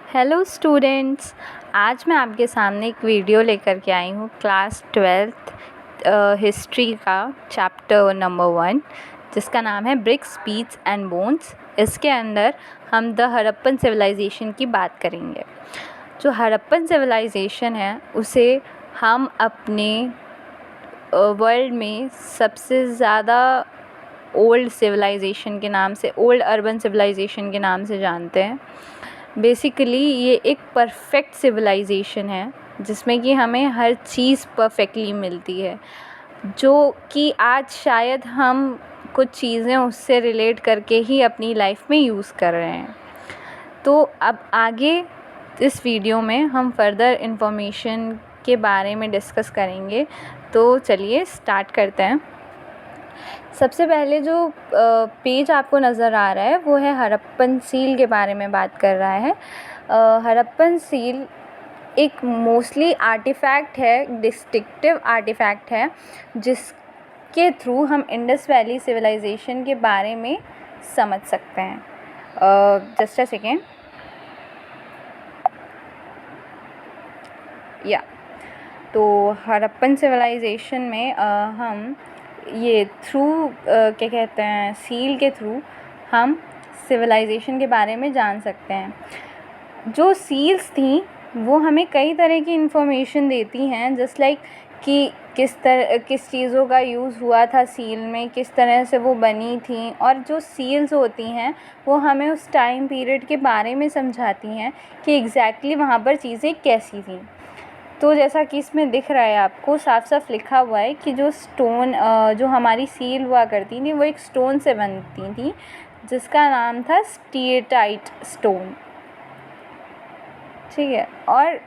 Hello students, आज मैं आपके सामने एक वीडियो लेकर के आई हूँ क्लास 12th हिस्ट्री का चैप्टर नंबर 1 जिसका नाम है ब्रिक्स, बीड्स एंड बोन्स। इसके अंदर हम द हड़प्पन सिविलाइजेशन की बात करेंगे। जो हड़प्पन सिविलाइजेशन है उसे हम अपने वर्ल्ड में सबसे ज़्यादा ओल्ड सिविलाइजेशन के नाम से, ओल्ड अर्बन सिविलाइजेशन के नाम से जानते हैं। बेसिकली ये एक परफेक्ट सिविलाइजेशन है जिसमें कि हमें हर चीज़ परफेक्टली मिलती है, जो कि आज शायद हम कुछ चीज़ें उससे रिलेट करके ही अपनी लाइफ में यूज़ कर रहे हैं। तो अब आगे इस वीडियो में हम फर्दर इंफॉर्मेशन के बारे में डिस्कस करेंगे। तो चलिए स्टार्ट करते हैं। सबसे पहले जो पेज आपको नज़र आ रहा है वो है हड़प्पन सील के बारे में बात कर रहा है। हड़प्पन सील एक मोस्टली आर्टिफैक्ट है, डिस्टिंक्टिव आर्टिफैक्ट है, जिसके थ्रू हम इंडस वैली सिविलाइजेशन के बारे में समझ सकते हैं। Just a second. तो हड़प्पन सिविलाइजेशन में हम ये थ्रू क्या कहते हैं, सील के थ्रू हम सिविलाइजेशन के बारे में जान सकते हैं। जो सील्स थी वो हमें कई तरह की इंफॉर्मेशन देती हैं, जस्ट लाइक कि किस चीज़ों का यूज़ हुआ था सील में, किस तरह से वो बनी थी, और जो सील्स होती हैं वो हमें उस टाइम पीरियड के बारे में समझाती हैं कि एग्जैक्टली वहाँ पर चीज़ें कैसी थी। तो जैसा कि इसमें दिख रहा है आपको साफ साफ लिखा हुआ है कि जो स्टोन जो हमारी सील हुआ करती थी वो एक स्टोन से बनती थी जिसका नाम था स्टीएटाइट स्टोन, ठीक है, और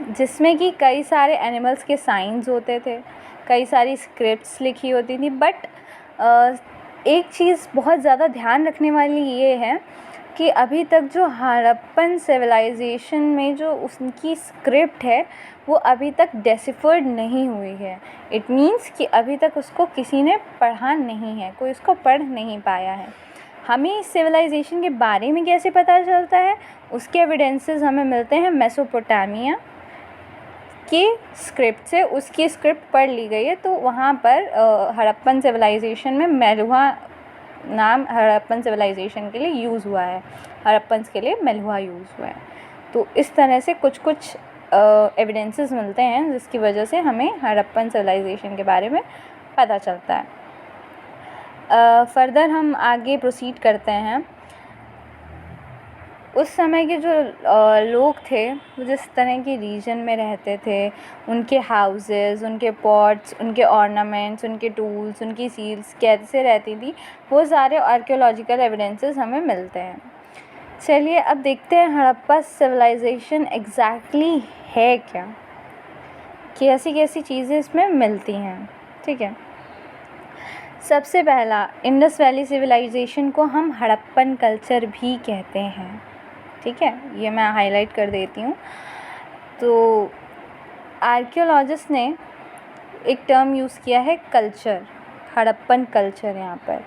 जिसमें कि कई सारे एनिमल्स के साइंस होते थे, कई सारी स्क्रिप्ट्स लिखी होती थी। बट एक चीज़ बहुत ज़्यादा ध्यान रखने वाली ये है कि अभी तक जो हड़प्पन सिविलाइजेशन में जो उसकी स्क्रिप्ट है वो अभी तक डेसिफर्ड नहीं हुई है। इट मीन्स कि अभी तक उसको किसी ने पढ़ा नहीं है, कोई उसको पढ़ नहीं पाया है। हमें इस सिविलाइजेशन के बारे में कैसे पता चलता है? उसके एविडेंसेस हमें मिलते हैं मेसोपोटामिया के स्क्रिप्ट से। उसकी स्क्रिप्ट पढ़ ली गई है, तो वहाँ पर हड़प्पन सिविलाइजेशन में मेलुहा नाम हड़प्पन सिविलाइजेशन के लिए यूज़ हुआ है, हड़प्पन्स के लिए मेलुहा यूज़ हुआ है। तो इस तरह से कुछ एविडेंसेस मिलते हैं जिसकी वजह से हमें हड़प्पन सिविलाइजेशन के बारे में पता चलता है। फर्दर हम आगे प्रोसीड करते हैं। उस समय के जो लोग थे वो जिस तरह के रीजन में रहते थे, उनके हाउसेस, उनके पॉट्स, उनके ऑर्नामेंट्स, उनके टूल्स, उनकी सील्स कैसे रहती थी, वो सारे आर्कियोलॉजिकल एविडेंसेस हमें मिलते हैं। चलिए अब देखते हैं हड़प्पा सिविलाइजेशन एग्जैक्टली है क्या, कैसी कैसी चीज़ें इसमें मिलती हैं, ठीक है। सबसे पहला, इंडस वैली सिविलाइजेशन को हम हड़प्पन कल्चर भी कहते हैं, ठीक है, ये मैं हाईलाइट कर देती हूँ। तो आर्कियोलॉजिस्ट ने एक टर्म यूज़ किया है कल्चर, हड़प्पन कल्चर। यहाँ पर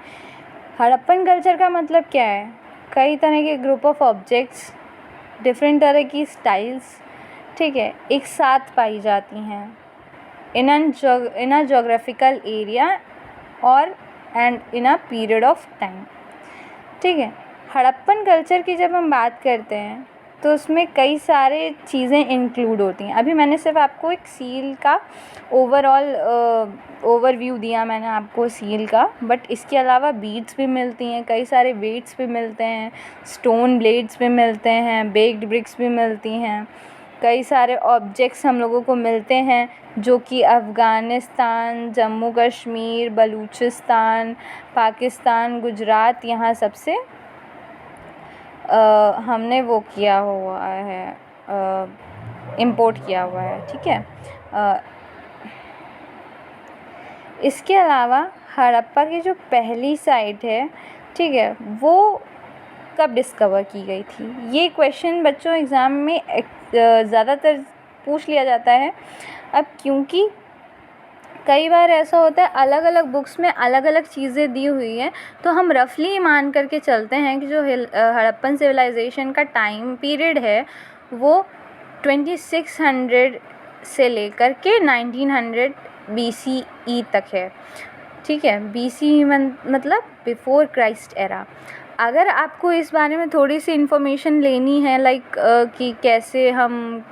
हड़प्पन कल्चर का मतलब क्या है? कई तरह के ग्रुप ऑफ ऑब्जेक्ट्स, डिफरेंट तरह की स्टाइल्स, ठीक है, एक साथ पाई जाती हैं इन अ जोग्राफिकल एरिया और and in a period of time, ठीक है। हड़प्पन कल्चर की जब हम बात करते हैं तो उसमें कई सारे चीज़ें इंक्लूड होती हैं। अभी मैंने सिर्फ आपको एक सील का ओवरऑल ओवरव्यू दिया मैंने आपको सील का, बट इसके अलावा बीड्स भी मिलती हैं, कई सारे वेट्स भी मिलते हैं, स्टोन ब्लेड्स भी मिलते हैं, बेक्ड ब्रिक्स भी मिलती हैं, कई सारे ऑब्जेक्ट्स हम लोगों को मिलते हैं जो कि अफ़गानिस्तान, जम्मू कश्मीर, बलूचिस्तान, पाकिस्तान, गुजरात, यहाँ सबसे हमने वो किया हुआ है, इंपोर्ट किया हुआ है, ठीक है। इसके अलावा हड़प्पा की जो पहली साइट है, ठीक है, वो कब डिस्कवर की गई थी? ये क्वेश्चन बच्चों एग्ज़ाम में ज़्यादातर पूछ लिया जाता है। अब क्योंकि कई बार ऐसा होता है अलग अलग बुक्स में अलग अलग चीज़ें दी हुई हैं, तो हम रफली मान करके चलते हैं कि जो हड़प्पन सिविलाइजेशन का टाइम पीरियड है वो 2600 से लेकर के 1900 BCE तक है। ठीक है, BCE मतलब बिफोर क्राइस्ट एरा। अगर आपको इस बारे में थोड़ी सी इन्फॉर्मेशन लेनी है कि कैसे हम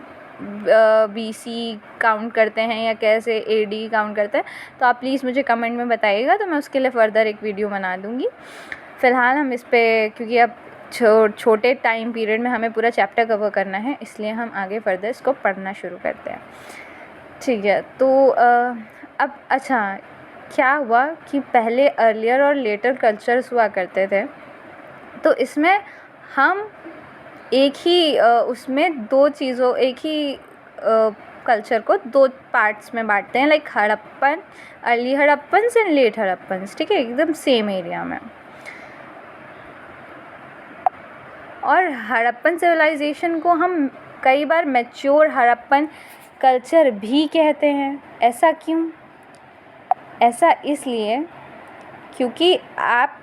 BC काउंट करते हैं या कैसे AD काउंट करते हैं, तो आप प्लीज़ मुझे कमेंट में बताइएगा, तो मैं उसके लिए फ़र्दर एक वीडियो बना दूँगी। फ़िलहाल हम इस पे, क्योंकि अब छोटे टाइम पीरियड में हमें पूरा चैप्टर कवर करना है, इसलिए हम आगे फ़र्दर इसको पढ़ना शुरू करते हैं। ठीक है, तो अब अच्छा क्या हुआ कि पहले अर्लियर और लेटर कल्चर्स हुआ करते थे, तो इसमें हम एक ही उसमें एक ही कल्चर को 2 पार्ट्स में बांटते हैं, like Harappan, early Harappans and let Harappans. ठीक है, एकदम सेम एरिया में। और हड़प्पन सिविलाइजेशन को हम कई बार मैच्योर हड़प्पन कल्चर भी कहते हैं। ऐसा क्यों? ऐसा इसलिए क्योंकि आप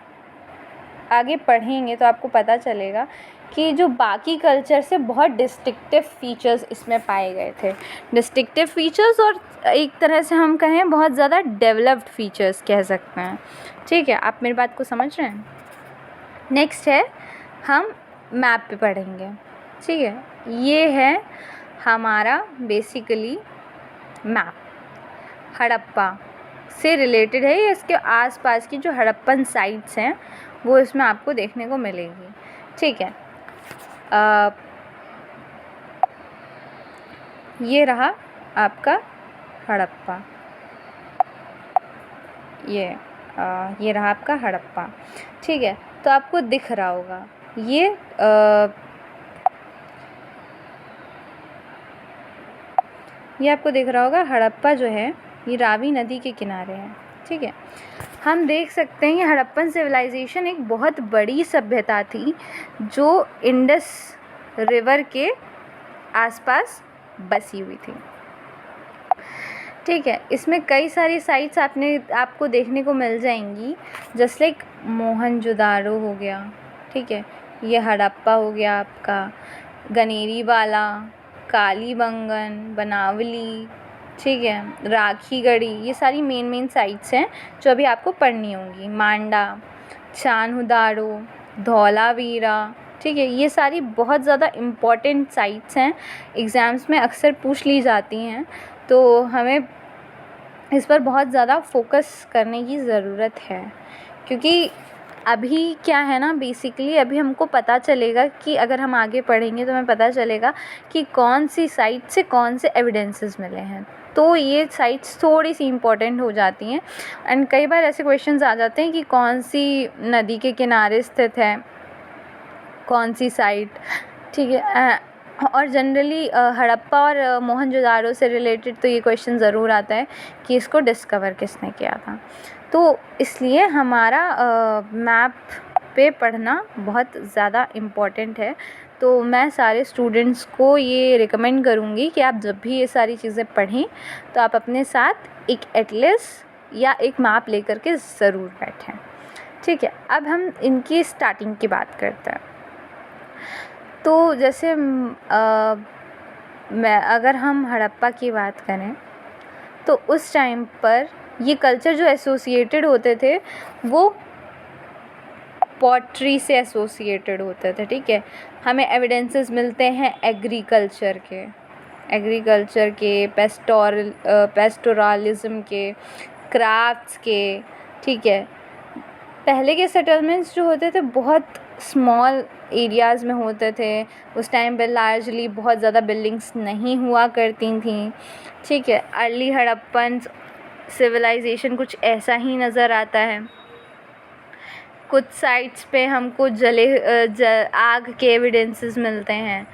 आगे पढ़ेंगे तो आपको पता चलेगा कि जो बाकी कल्चर से बहुत डिस्टिंक्टिव फीचर्स इसमें पाए गए थे। डिस्टिंक्टिव फीचर्स, और एक तरह से हम कहें बहुत ज़्यादा डेवलप्ड फीचर्स कह सकते हैं। ठीक है, आप मेरी बात को समझ रहे हैं? नेक्स्ट है, हम मैप पे पढ़ेंगे। ठीक है, ये है हमारा बेसिकली मैप, हड़प्पा से रिलेटेड है। ये इसके आसपास की जो हड़प्पन साइट्स हैं वो इसमें आपको देखने को मिलेगी। ठीक है, ये रहा आपका हड़प्पा, ये रहा आपका हड़प्पा। ठीक है, तो आपको दिख रहा होगा ये आपको दिख रहा होगा हड़प्पा जो है ये रावी नदी के किनारे है। ठीक है, हम देख सकते हैं कि हड़प्पन सिविलाइजेशन एक बहुत बड़ी सभ्यता थी जो इंडस रिवर के आसपास बसी हुई थी। ठीक है, इसमें कई सारी साइट्स आपको देखने को मिल जाएंगी, जस्ट लाइक मोहनजोदारो हो गया। ठीक है, ये हड़प्पा हो गया आपका, गनेरीवाला, कालीबंगन, बनावली, ठीक है, राखीगढ़ी, ये सारी मेन साइट्स हैं जो अभी आपको पढ़नी होंगी। मांडा, चान्हुदारो, धौलावीरा। ठीक है, ये सारी बहुत ज़्यादा इम्पॉर्टेंट साइट्स हैं, एग्ज़ाम्स में अक्सर पूछ ली जाती हैं, तो हमें इस पर बहुत ज़्यादा फोकस करने की ज़रूरत है। क्योंकि अभी क्या है ना, बेसिकली अभी हमको पता चलेगा कि अगर हम आगे पढ़ेंगे तो हमें पता चलेगा कि कौन सी साइट से कौन से एविडेंसेस मिले हैं, तो ये साइट्स थोड़ी सी इम्पॉर्टेंट हो जाती हैं। एंड कई बार ऐसे क्वेश्चंस आ जाते हैं कि कौन सी नदी के किनारे स्थित है कौन सी साइट। ठीक है, और जनरली हड़प्पा और मोहनजोदारो से रिलेटेड तो ये क्वेश्चन ज़रूर आता है कि इसको डिस्कवर किसने किया था। तो इसलिए हमारा मैप पे पढ़ना बहुत ज़्यादा इम्पॉर्टेंट है। तो मैं सारे स्टूडेंट्स को ये रिकमेंड करूँगी कि आप जब भी ये सारी चीज़ें पढ़ें तो आप अपने साथ एक एटलस या एक मैप लेकर के ज़रूर बैठें। ठीक है, अब हम इनकी स्टार्टिंग की बात करते हैं। तो जैसे अगर हम हड़प्पा की बात करें तो उस टाइम पर ये कल्चर जो एसोसिएटेड होते थे वो पॉटरी से एसोसिएटेड होते थे। ठीक है, हमें एविडेंसेस मिलते हैं एग्रीकल्चर के, पेस्टोरलिज्म के, क्राफ्ट्स के। ठीक है, पहले के सेटलमेंट्स जो होते थे बहुत स्मॉल एरियाज़ में होते थे। उस टाइम पे लार्जली बहुत ज़्यादा बिल्डिंग्स नहीं हुआ करती थी। ठीक है, अर्ली हड़प्पन सिविलाइजेशन कुछ ऐसा ही नज़र आता है। कुछ साइट्स पे हमको आग के एविडेंसेस मिलते हैं।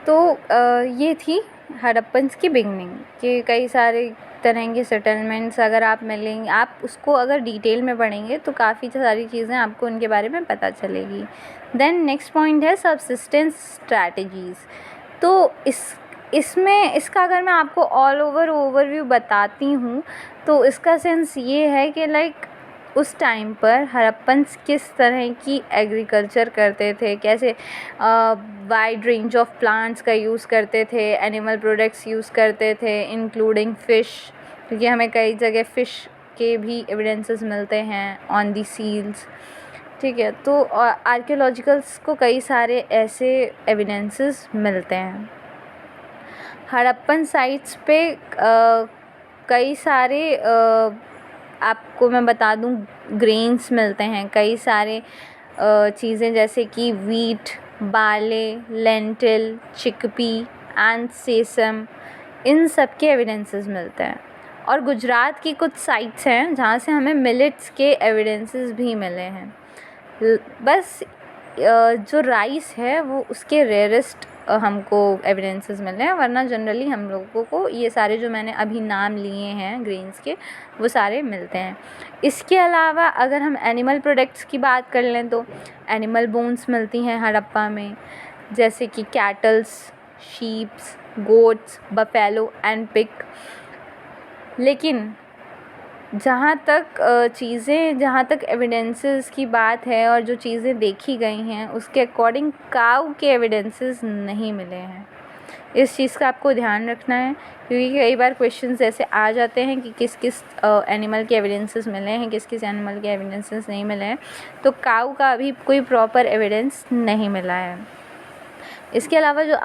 तो ये थी हड़प्पन्स की बिगनिंग के कई सारे तरह के सेटलमेंट्स। अगर आप मिलेंगे, आप उसको अगर डिटेल में पढ़ेंगे तो काफ़ी सारी चीज़ें आपको उनके बारे में पता चलेगी। देन नेक्स्ट पॉइंट है सबसिस्टेंस स्ट्रैटेजीज़। तो इसमें इसका अगर मैं आपको ऑल ओवर ओवरव्यू बताती हूँ तो इसका सेंस ये है कि लाइक उस टाइम पर हड़प्पन्स किस तरह की एग्रीकल्चर करते थे, कैसे वाइड रेंज ऑफ प्लांट्स का यूज़ करते थे, एनिमल प्रोडक्ट्स यूज़ करते थे इंक्लूडिंग फ़िश, क्योंकि हमें कई जगह फ़िश के भी एविडेंसेस मिलते हैं ऑन दी सील्स। ठीक है, तो आर्कियोलॉजिकल्स को कई सारे ऐसे एविडेंसेस मिलते हैं। हड़प्पन साइट्स पे कई सारे आपको मैं बता दूं ग्रेन्स मिलते हैं, कई सारे चीज़ें जैसे कि wheat, barley, lentil, chickpea and sesame, इन सब के एविडेंसेस मिलते हैं। और गुजरात की कुछ साइट्स हैं जहाँ से हमें मिलेट्स के एविडेंसेस भी मिले हैं। बस जो राइस है वो उसके रेयरेस्ट हमको एविडेंसेस मिले हैं, वरना जनरली हम लोगों को ये सारे जो मैंने अभी नाम लिए हैं ग्रेन्स के वो सारे मिलते हैं। इसके अलावा अगर हम एनिमल प्रोडक्ट्स की बात कर लें तो एनिमल बोन्स मिलती हैं हड़प्पा में, जैसे कि kettles, sheeps, goats, buffalo and pig. लेकिन जहाँ तक एविडेंसेस की बात है और जो चीज़ें देखी गई हैं उसके अकॉर्डिंग काऊ के एविडेंसेस नहीं मिले हैं। इस चीज़ का आपको ध्यान रखना है, क्योंकि कई बार क्वेश्चंस ऐसे आ जाते हैं कि किस किस एनिमल के एविडेंसेस मिले हैं, किस किस एनिमल के एविडेंसेस नहीं मिले हैं। तो काऊ का अभी कोई प्रॉपर एविडेंस नहीं मिला है। इसके अलावा जो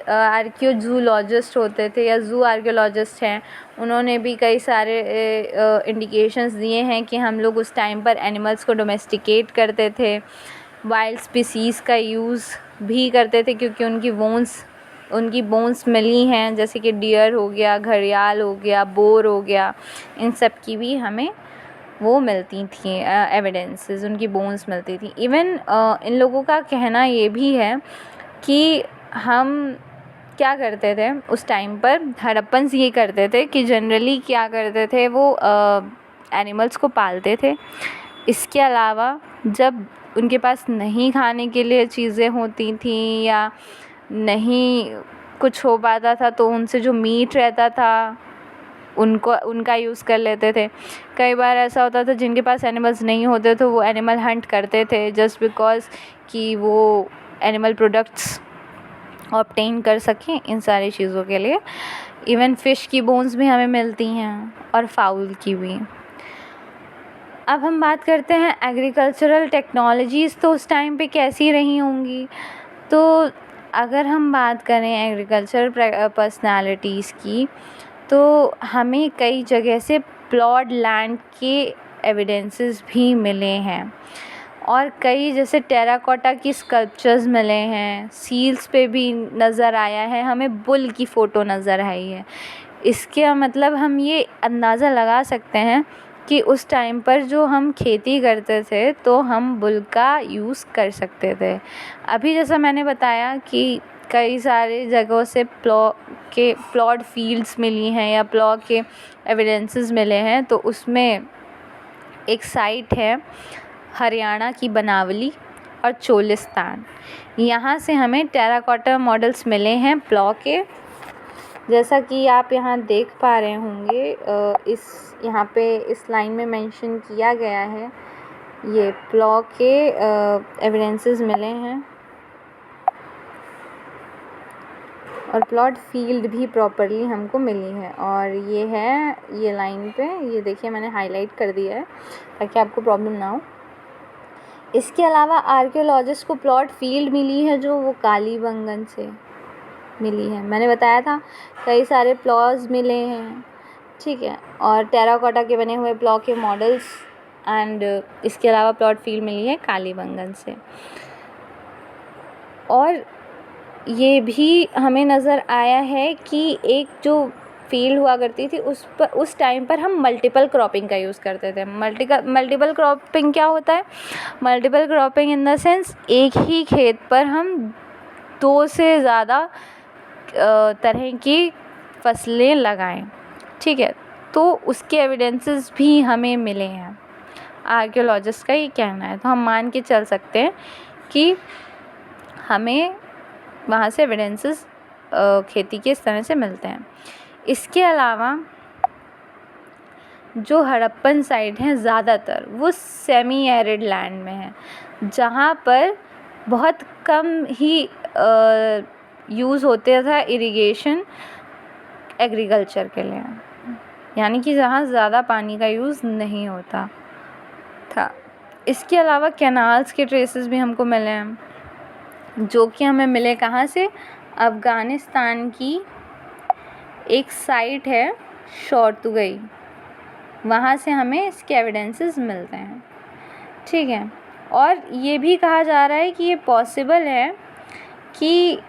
आर्कियोजूलॉजिस्ट होते थे या ज़ू आर्कियोलॉजिस्ट हैं, उन्होंने भी कई सारे इंडिकेशंस दिए हैं कि हम लोग उस टाइम पर एनिमल्स को डोमेस्टिकेट करते थे, वाइल्ड स्पीसीज़ का यूज़ भी करते थे, क्योंकि उनकी बोन्स मिली हैं, जैसे कि डियर हो गया, घड़ियाल हो गया, बोर हो गया, इन सब की भी हमें वो मिलती थी एविडेंसेस, उनकी बोन्स मिलती थी। इवन इन लोगों का कहना ये भी है कि हम क्या करते थे उस टाइम पर, हड़प्पन्स ये करते थे कि जनरली क्या करते थे वो एनिमल्स को पालते थे। इसके अलावा जब उनके पास नहीं खाने के लिए चीज़ें होती थी या नहीं कुछ हो पाता था तो उनसे जो मीट रहता था उनका यूज़ कर लेते थे। कई बार ऐसा होता था जिनके पास एनिमल्स नहीं होते तो वो एनिमल हंट करते थे जस्ट बिकॉज़ कि वो एनिमल प्रोडक्ट्स ऑब्टेन कर सकें इन सारी चीज़ों के लिए। इवन फ़िश की बोन्स भी हमें मिलती हैं और फाउल की भी। अब हम बात करते हैं एग्रीकल्चरल टेक्नोलॉजीज़ तो उस टाइम पे कैसी रही होंगी। तो अगर हम बात करें एग्रीकल्चरल पर्सनालिटीज़ की तो हमें कई जगह से प्लॉट लैंड के एविडेंसेस भी मिले हैं और कई जैसे टेराकोटा की स्कल्पचर्स मिले हैं, सील्स पे भी नज़र आया है, हमें बुल की फ़ोटो नज़र आई है। इसके मतलब हम ये अंदाज़ा लगा सकते हैं कि उस टाइम पर जो हम खेती करते थे तो हम बुल का यूज़ कर सकते थे। अभी जैसा मैंने बताया कि कई सारे जगहों से प्लॉट फील्ड्स मिली हैं या प्लॉट के एविडेंसेस मिले हैं, तो उसमें एक साइट है हरियाणा की बनावली और चोलिस्तान। यहाँ से हमें टेराकोटा मॉडल्स मिले हैं प्लॉ के, जैसा कि आप यहाँ देख पा रहे होंगे। यहाँ पे इस लाइन में मेंशन किया गया है, ये प्लॉ के एविडेंसेस मिले हैं और प्लॉट फील्ड भी प्रॉपरली हमको मिली है। और ये है ये लाइन पे, ये देखिए मैंने हाईलाइट कर दिया है ताकि आपको प्रॉब्लम ना हो। इसके अलावा आर्कियोलॉजिस्ट को प्लॉट फील्ड मिली है जो वो कालीबंगन से मिली है। मैंने बताया था कई सारे प्लॉज मिले हैं, ठीक है, और टेराकोटा के बने हुए प्लॉ के मॉडल्स एंड इसके अलावा प्लॉट फील्ड मिली है कालीबंगन से। और ये भी हमें नज़र आया है कि एक जो फील्ड हुआ करती थी उस टाइम पर हम मल्टीपल क्रॉपिंग का यूज़ करते थे। मल्टीपल क्रॉपिंग क्या होता है? Multiple cropping in the sense एक ही खेत पर हम 2 से ज़्यादा तरह की फसलें लगाएं, ठीक है। तो उसके एविडेंसेस भी हमें मिले हैं, आर्कियोलॉजिस्ट का ये कहना है। तो हम मान के चल सकते हैं कि हमें वहाँ से एविडेंसेस खेती के इस तरह से मिलते हैं। इसके अलावा जो हड़प्पन साइट हैं ज़्यादातर वो सेमी एरिड लैंड में है, जहाँ पर बहुत कम ही यूज़ होते था इरिगेशन एग्रीकल्चर के लिए, यानी कि जहाँ ज़्यादा पानी का यूज़ नहीं होता था। इसके अलावा कैनाल्स के ट्रेसेस भी हमको मिले हैं, जो कि हमें मिले कहाँ से, अफ़गानिस्तान की एक साइट है शोरतुगई, वहाँ से हमें इसके एविडेंसेस मिलते हैं। ठीक है, और ये भी कहा जा रहा है कि ये पॉसिबल है कि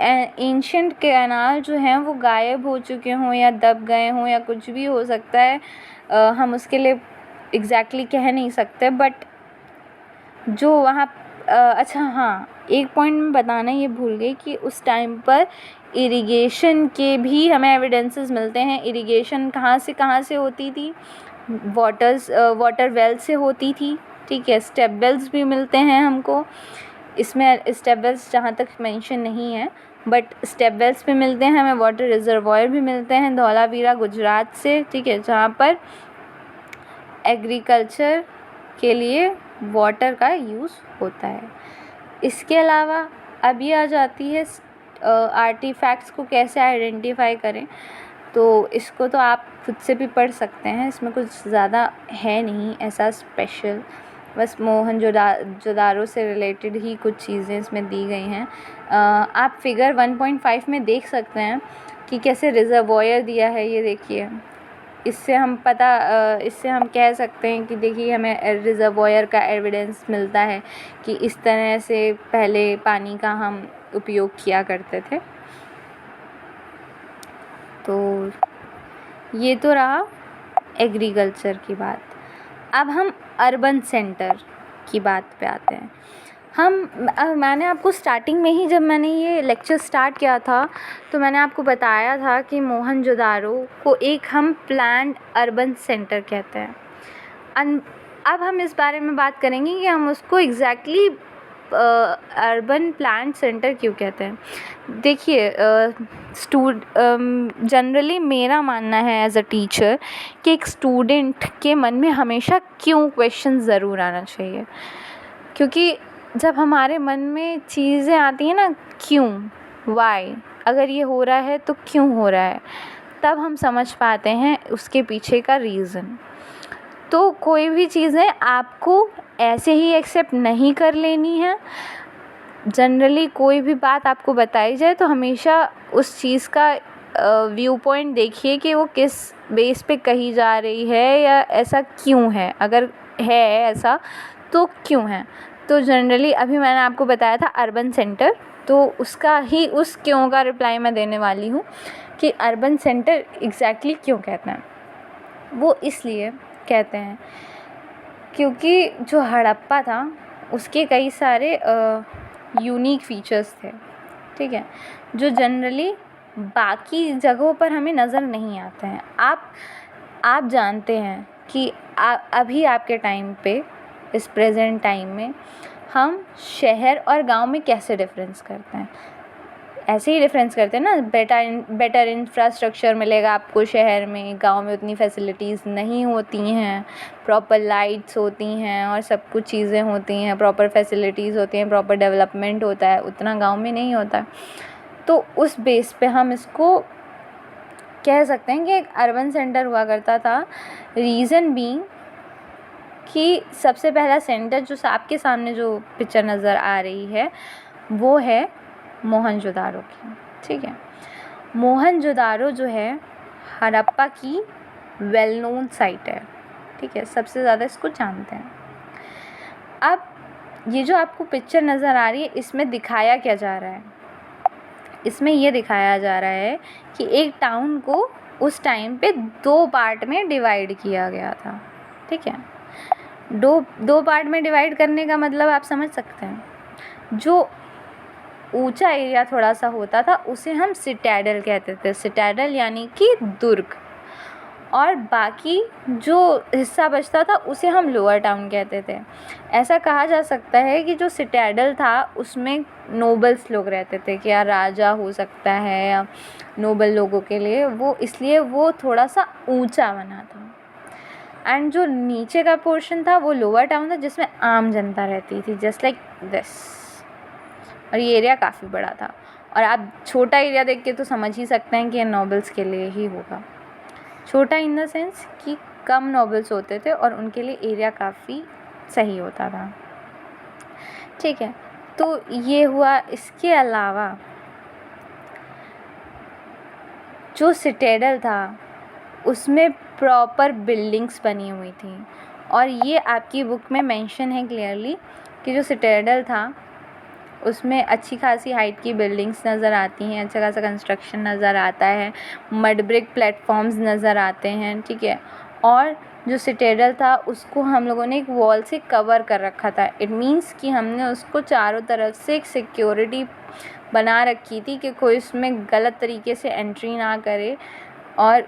एंशिएंट कैनाल जो हैं वो गायब हो चुके हों या दब गए हों या कुछ भी हो सकता है, हम उसके लिए एग्जैक्टली कह नहीं सकते, बट जो वहाँ अच्छा हाँ, एक पॉइंट मैं बताना ये भूल गई कि उस टाइम पर इरिगेशन के भी हमें एविडेंसेस मिलते हैं। इरिगेशन कहाँ से होती थी, वाटर वेल से होती थी। ठीक है, स्टेप वेल्स भी मिलते हैं हमको, इसमें स्टेप वेल्स जहाँ तक मेंशन नहीं है, बट स्टेप वेल्स भी मिलते हैं हमें, वाटर रिजर्वॉयर भी मिलते हैं धौलावीरा गुजरात से। ठीक है, जहाँ पर एग्रीकल्चर के लिए वाटर का यूज़ होता है। इसके अलावा अब ये आ जाती है आर्टिफैक्ट्स को कैसे आइडेंटिफाई करें, तो इसको तो आप खुद से भी पढ़ सकते हैं, इसमें कुछ ज़्यादा है नहीं ऐसा स्पेशल, बस मोहनजोदारो से रिलेटेड ही कुछ चीज़ें इसमें दी गई हैं। आप फिगर 1.5 में देख सकते हैं कि कैसे रिजर्वॉयर दिया है, ये देखिए। इससे हम कह सकते हैं कि देखिए हमें रिजर्वॉयर का एविडेंस मिलता है कि इस तरह से पहले पानी का हम उपयोग किया करते थे। तो ये तो रहा एग्रीकल्चर की बात। अब हम अर्बन सेंटर की बात पे आते हैं। मैंने आपको स्टार्टिंग में ही, जब मैंने ये लेक्चर स्टार्ट किया था, तो मैंने आपको बताया था कि मोहनजोदारो को एक हम प्लान्ड अर्बन सेंटर कहते हैं। अब हम इस बारे में बात करेंगे कि हम उसको एग्जैक्टली अर्बन प्लान्ड सेंटर क्यों कहते हैं। देखिए, जनरली मेरा मानना है एज अ टीचर कि एक स्टूडेंट के मन में हमेशा क्यों क्वेश्चन ज़रूर आना चाहिए, क्योंकि जब हमारे मन में चीज़ें आती हैं ना, क्यों, वाई, अगर ये हो रहा है तो क्यों हो रहा है, तब हम समझ पाते हैं उसके पीछे का रीज़न। तो कोई भी चीज़ें आपको ऐसे ही एक्सेप्ट नहीं कर लेनी है। जनरली कोई भी बात आपको बताई जाए तो हमेशा उस चीज़ का व्यू पॉइंट देखिए कि वो किस बेस पे कही जा रही है या ऐसा क्यों है, अगर है ऐसा तो क्यों है। तो जनरली अभी मैंने आपको बताया था अर्बन सेंटर, तो उसका ही उस क्यों का रिप्लाई मैं देने वाली हूँ कि अर्बन सेंटर एग्जैक्टली क्यों कहते हैं। वो इसलिए कहते हैं क्योंकि जो हड़प्पा था उसके कई सारे यूनिक फीचर्स थे। ठीक है, जो जनरली बाकी जगहों पर हमें नज़र नहीं आते हैं। आप जानते हैं कि अभी आपके टाइम पे, इस प्रेजेंट टाइम में, हम शहर और गांव में कैसे डिफरेंस करते हैं, ऐसे ही डिफरेंस करते हैं ना। बेटर इंफ्रास्ट्रक्चर मिलेगा आपको शहर में, गांव में उतनी फैसिलिटीज़ नहीं होती हैं, प्रॉपर लाइट्स होती हैं और सब कुछ चीज़ें होती हैं, प्रॉपर फैसिलिटीज़ होती हैं, प्रॉपर डेवलपमेंट होता है, उतना गांव में नहीं होता। तो उस बेस पे हम इसको कह सकते हैं कि एक अर्बन सेंटर हुआ करता था। रीज़न बीइंग कि सबसे पहला सेंटर जो आपके सामने जो पिक्चर नज़र आ रही है वो है मोहनजोदारो की। ठीक है, मोहनजोदारो जो है हड़प्पा की वेल नोन साइट है। ठीक है, सबसे ज़्यादा इसको जानते हैं। अब ये जो आपको पिक्चर नज़र आ रही है, इसमें दिखाया क्या जा रहा है, इसमें ये दिखाया जा रहा है कि एक टाउन को उस टाइम पे 2 पार्ट में डिवाइड किया गया था। ठीक है, दो पार्ट में डिवाइड करने का मतलब आप समझ सकते हैं। जो ऊंचा एरिया थोड़ा सा होता था उसे हम सिटैडल कहते थे, सिटैडल यानी कि दुर्ग, और बाकी जो हिस्सा बचता था उसे हम लोअर टाउन कहते थे। ऐसा कहा जा सकता है कि जो सिटैडल था उसमें नोबल्स लोग रहते थे, कि या राजा हो सकता है या नोबल लोगों के लिए, वो इसलिए वो थोड़ा सा ऊंचा बना था। एंड जो नीचे का पोर्शन था वो लोअर टाउन था, जिसमें आम जनता रहती थी, जस्ट लाइक दिस। और ये एरिया काफ़ी बड़ा था, और आप छोटा एरिया देख के तो समझ ही सकते हैं कि ये नोबल्स के लिए ही होगा। छोटा इन द सेंस कि कम नोबल्स होते थे और उनके लिए एरिया काफ़ी सही होता था। ठीक है, तो ये हुआ। इसके अलावा जो सिटेडल था उसमें प्रॉपर बिल्डिंग्स बनी हुई थी, और ये आपकी बुक में मेंशन है क्लियरली कि जो सिटेडल था उसमें अच्छी खासी हाइट की बिल्डिंग्स नज़र आती हैं, अच्छा खासा कंस्ट्रक्शन नज़र आता है, मड ब्रिक प्लेटफॉर्म्स नज़र आते हैं। ठीक है, और जो सिटेडल था उसको हम लोगों ने एक वॉल से कवर कर रखा था। इट मीन्स कि हमने उसको चारों तरफ से एक सिक्योरिटी बना रखी थी कि कोई उसमें गलत तरीके से एंट्री ना करे, और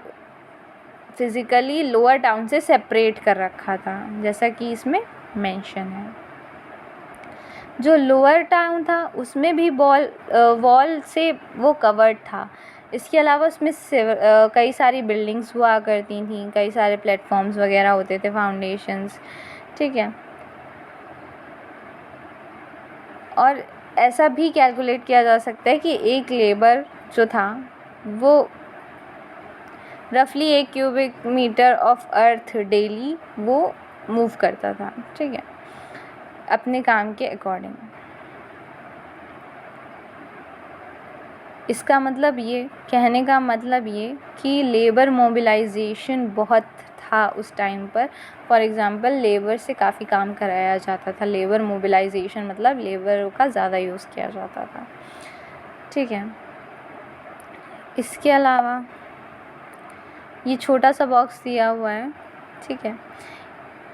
फिज़िकली लोअर टाउन से सेपरेट कर रखा था, जैसा कि इसमें मेंशन है। जो लोअर टाउन था उसमें भी वॉल से वो कवर्ड था। इसके अलावा उसमें कई सारी बिल्डिंग्स हुआ करती थी, कई सारे प्लेटफॉर्म्स वगैरह होते थे, फाउंडेशंस। ठीक है, और ऐसा भी कैलकुलेट किया जा सकता है कि एक लेबर जो था वो रफली 1 cubic metre of earth daily वो मूव करता था। ठीक है, अपने काम के अकॉर्डिंग। इसका मतलब ये, कहने का मतलब ये कि लेबर मोबिलाइजेशन बहुत था उस टाइम पर। फॉर एग्ज़ाम्पल लेबर से काफ़ी काम कराया जाता था। लेबर मोबिलाइजेशन मतलब लेबर का ज़्यादा यूज़ किया जाता था। ठीक है, इसके अलावा ये छोटा सा बॉक्स दिया हुआ है। ठीक है,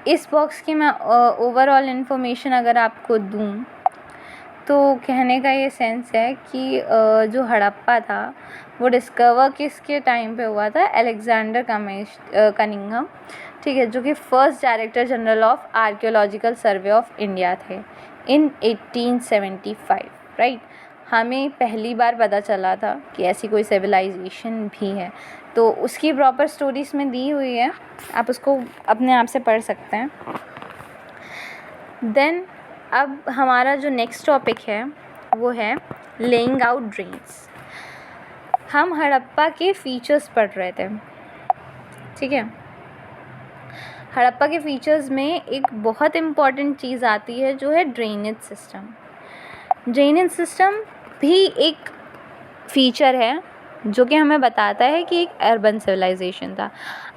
इस बॉक्स की मैं ओवरऑल इन्फॉर्मेशन अगर आपको दूँ तो कहने का ये सेंस है कि जो हड़प्पा था वो डिस्कवर किसके टाइम पे हुआ था, अलेक्जेंडर कनिंघम। ठीक है, जो कि first director general of archaeological survey of India थे इन 1875। राइट, हमें पहली बार पता चला था कि ऐसी कोई सिविलाइजेशन भी है, तो उसकी प्रॉपर स्टोरी इसमें दी हुई है, आप उसको अपने आप से पढ़ सकते हैं। देन अब हमारा जो नेक्स्ट टॉपिक है वो है लेइंग आउट ड्रेन्स। हम हड़प्पा के फीचर्स पढ़ रहे थे। ठीक है, हड़प्पा के फीचर्स में एक बहुत इम्पॉर्टेंट चीज़ आती है जो है ड्रेनेज सिस्टम। ड्रेनेज सिस्टम भी एक फीचर है जो कि हमें बताता है कि एक अर्बन सिविलाइजेशन था।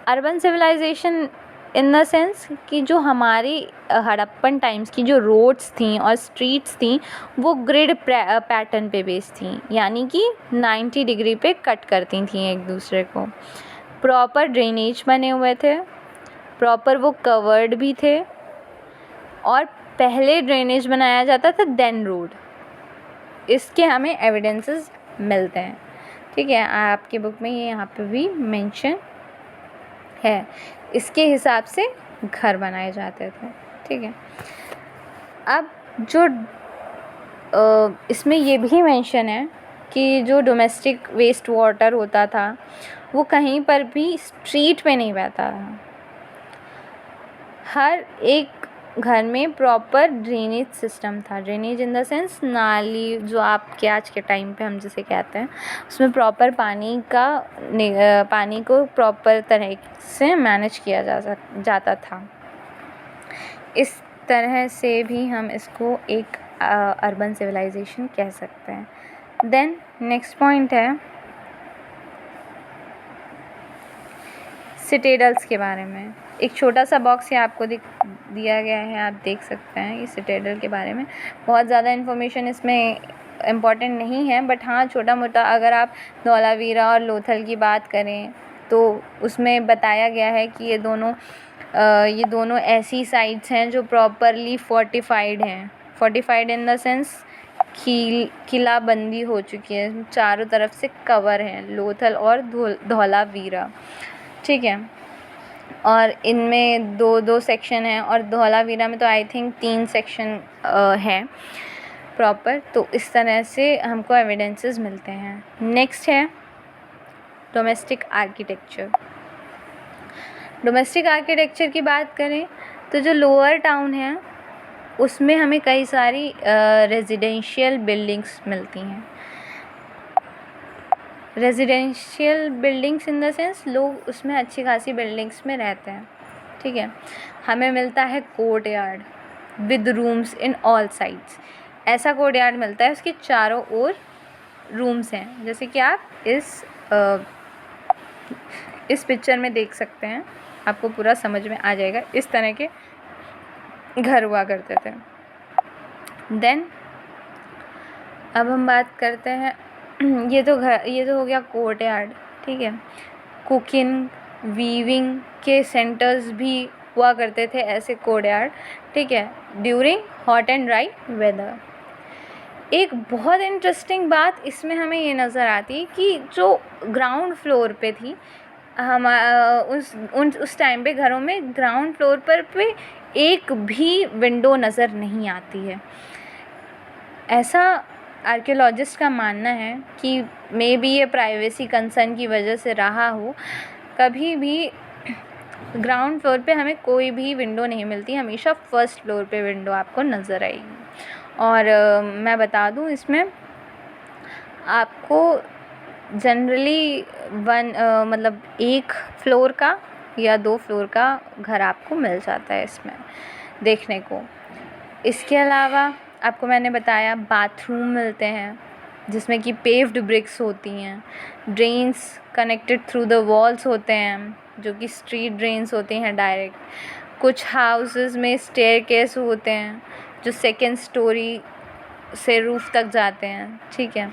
Urban civilisation in the sense कि जो हमारी हड़प्पन टाइम्स की जो रोड्स थी और स्ट्रीट्स थी वो ग्रिड पैटर्न पे बेस्ड थी, यानी कि 90 डिग्री पे कट करती थी एक दूसरे को। प्रॉपर ड्रेनेज बने हुए थे, प्रॉपर वो कवर्ड भी थे, और पहले ड्रेनेज बनाया जाता था देन रोड। इसके हमें एविडेंसेस मिलते हैं। ठीक है, आपकी बुक में ये यहाँ पे भी मेंशन है। इसके हिसाब से घर बनाए जाते थे। ठीक है, अब जो इसमें ये भी मेंशन है कि जो डोमेस्टिक वेस्ट वाटर होता था वो कहीं पर भी स्ट्रीट पे नहीं बहता था। हर एक घर में प्रॉपर ड्रेनेज सिस्टम था। ड्रेनेज इन द सेंस नाली, जो आपके आज के टाइम पे हम जिसे कहते हैं, उसमें प्रॉपर पानी को प्रॉपर तरह से मैनेज किया जाता था। इस तरह से भी हम इसको एक अर्बन सिविलाइजेशन कह सकते हैं। देन नेक्स्ट पॉइंट है सिटेडल्स के बारे में। एक छोटा सा बॉक्स यहाँ आपको दिया गया है, आप देख सकते हैं। ये सिटेडल के बारे में बहुत ज़्यादा इन्फॉर्मेशन इसमें इम्पॉर्टेंट नहीं है, बट हाँ छोटा मोटा अगर आप धौलावीरा और लोथल की बात करें तो उसमें बताया गया है कि ये दोनों ऐसी साइट्स हैं जो प्रॉपरली फोर्टिफाइड हैं। फोर्टिफाइड इन द सेंस किलाबंदी हो चुकी है, चारों तरफ से कवर है, लोथल और धौलावीरा। ठीक है, और इनमें दो दो सेक्शन हैं और धौलावीरा में तो आई थिंक 3 सेक्शन हैं प्रॉपर। तो इस तरह से हमको एविडेंसेस मिलते हैं। नेक्स्ट है डोमेस्टिक आर्किटेक्चर। डोमेस्टिक आर्किटेक्चर की बात करें तो जो लोअर टाउन है उसमें हमें कई सारी रेजिडेंशियल बिल्डिंग्स मिलती हैं। Residential buildings in the sense लोग उसमें अच्छी खासी बिल्डिंग्स में रहते हैं, ठीक है। हमें मिलता है court yard with rooms in all sides. ऐसा कोर्ट यार्ड मिलता है, उसके चारों ओर रूम्स हैं, जैसे कि आप इस पिक्चर में देख सकते हैं, आपको पूरा समझ में आ जाएगा। इस तरह के घर हुआ करते थे। देन अब हम बात करते हैं ये तो हो गया कोर्ट यार्ड, ठीक है। कुकिंग वीविंग के सेंटर्स भी हुआ करते थे ऐसे कोर्ट यार्ड, ठीक है, during hot and dry weather. एक बहुत इंटरेस्टिंग बात इसमें हमें ये नज़र आती है कि जो ग्राउंड फ्लोर पे थी उस टाइम पे घरों में ग्राउंड फ्लोर पर एक भी विंडो नज़र नहीं आती है। ऐसा आर्कियोलॉजिस्ट का मानना है कि मे बी ये प्राइवेसी कंसर्न की वजह से रहा हो, कभी भी ग्राउंड फ्लोर पे हमें कोई भी विंडो नहीं मिलती, हमेशा फर्स्ट फ्लोर पे विंडो आपको नज़र आएगी। और मैं बता दूं इसमें आपको जनरली मतलब 1 फ्लोर का या 2 फ्लोर का घर आपको मिल जाता है इसमें देखने को। इसके अलावा आपको मैंने बताया बाथरूम मिलते हैं जिसमें कि पेव्ड ब्रिक्स होती हैं, drains connected through the walls होते हैं जो कि स्ट्रीट ड्रेन्स होती हैं डायरेक्ट। कुछ हाउसेस में स्टेयरकेस होते हैं जो 2nd स्टोरी से रूफ तक जाते हैं, ठीक है।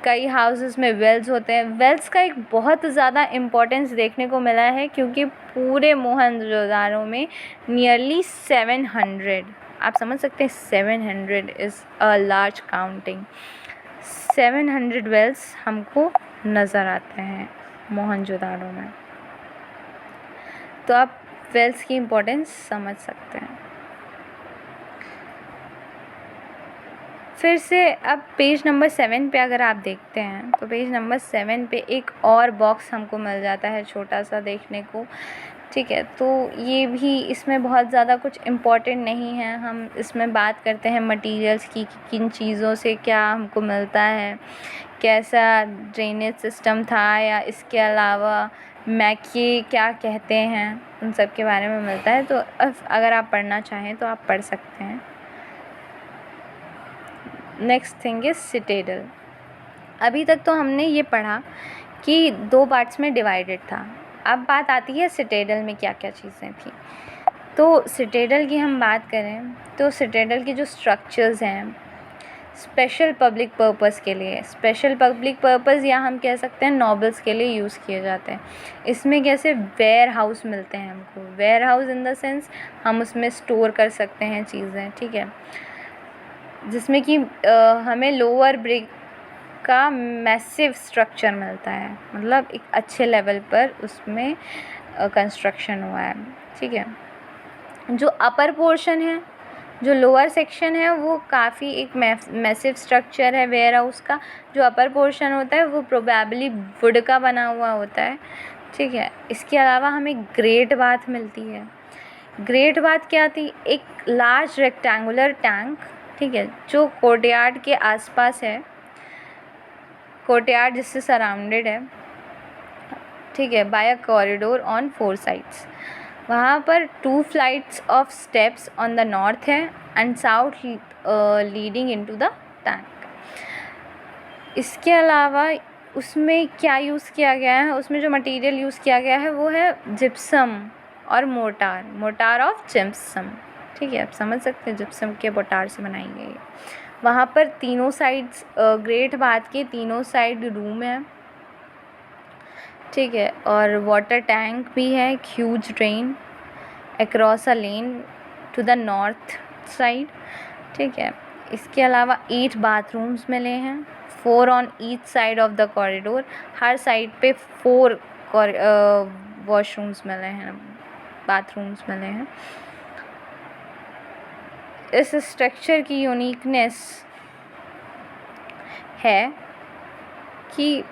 कई हाउसेस में वेल्स होते हैं। वेल्स का एक बहुत ज़्यादा इम्पोर्टेंस देखने को मिला है क्योंकि पूरे मोहनजोदारो में नियरली 700, आप समझ सकते हैं 700 is a large counting, 700 wells हमको नज़र आते हैं मोहनजोदारो में। तो आप वेल्स की इम्पोर्टेंस समझ सकते हैं। फिर से अब पेज नंबर 7 पे अगर आप देखते हैं तो पेज नंबर 7 पे एक और बॉक्स हमको मिल जाता है छोटा सा देखने को, ठीक है। तो ये भी इसमें बहुत ज़्यादा कुछ इम्पोर्टेंट नहीं है। हम इसमें बात करते हैं मटेरियल्स की कि किन चीज़ों से क्या हमको मिलता है, कैसा ड्रेनेज सिस्टम था, या इसके अलावा मैके क्या कहते हैं, उन सब के बारे में मिलता है। तो अगर आप पढ़ना चाहें तो आप पढ़ सकते हैं। Next thing is citadel. अभी तक तो हमने ये पढ़ा कि 2 पार्ट्स में डिवाइडेड था। अब बात आती है सिटेडल में क्या क्या चीज़ें थी। तो सिटेडल की हम बात करें तो सिटेडल के जो स्ट्रक्चर्स हैं स्पेशल पब्लिक पर्पस के लिए, स्पेशल पब्लिक पर्पस या हम कह सकते हैं नॉबल्स के लिए यूज़ किए जाते हैं। इसमें कैसे वेयर हाउस मिलते हैं हमको, warehouse in the sense हम उसमें स्टोर कर सकते हैं चीज़ें, ठीक है, जिसमें कि हमें लोअर ब्रिक का मैसिव स्ट्रक्चर मिलता है, मतलब एक अच्छे लेवल पर उसमें कंस्ट्रक्शन हुआ है, ठीक है। जो अपर पोर्शन है, जो लोअर सेक्शन है वो काफ़ी एक मैसिव स्ट्रक्चर है वेयर हाउस का। जो अपर पोर्शन होता है वो प्रोबेबली वुड का बना हुआ होता है, ठीक है। इसके अलावा हमें ग्रेट बाथ मिलती है। ग्रेट बाथ क्या थी? एक लार्ज रेक्टेंगुलर टैंक, ठीक है, जो कोर्टयार्ड के आसपास है, कोर्टयार्ड जिससे सराउंडेड है, ठीक है, by a corridor on 4 sides. वहाँ पर 2 flights of steps on the north है and south leading into the tank. इसके अलावा उसमें क्या यूज़ किया गया है, उसमें जो मटेरियल यूज़ किया गया है वो है जिप्सम और मोटार ऑफ जिप्सम, ठीक है, आप समझ सकते हैं जिप्सम के मोटार से बनाई गई है। वहाँ पर तीनों साइड्स ग्रेट बाथ के तीनों साइड रूम है, ठीक है, और वाटर टैंक भी है, huge drain across a lane to the north side, ठीक है। इसके अलावा 8 बाथरूम्स मिले हैं, 4 on each side of the corridor, हर साइड पे 4 वॉशरूम्स मिले हैं, बाथरूम्स मिले हैं। इस स्ट्रक्चर की यूनिकनेस है कि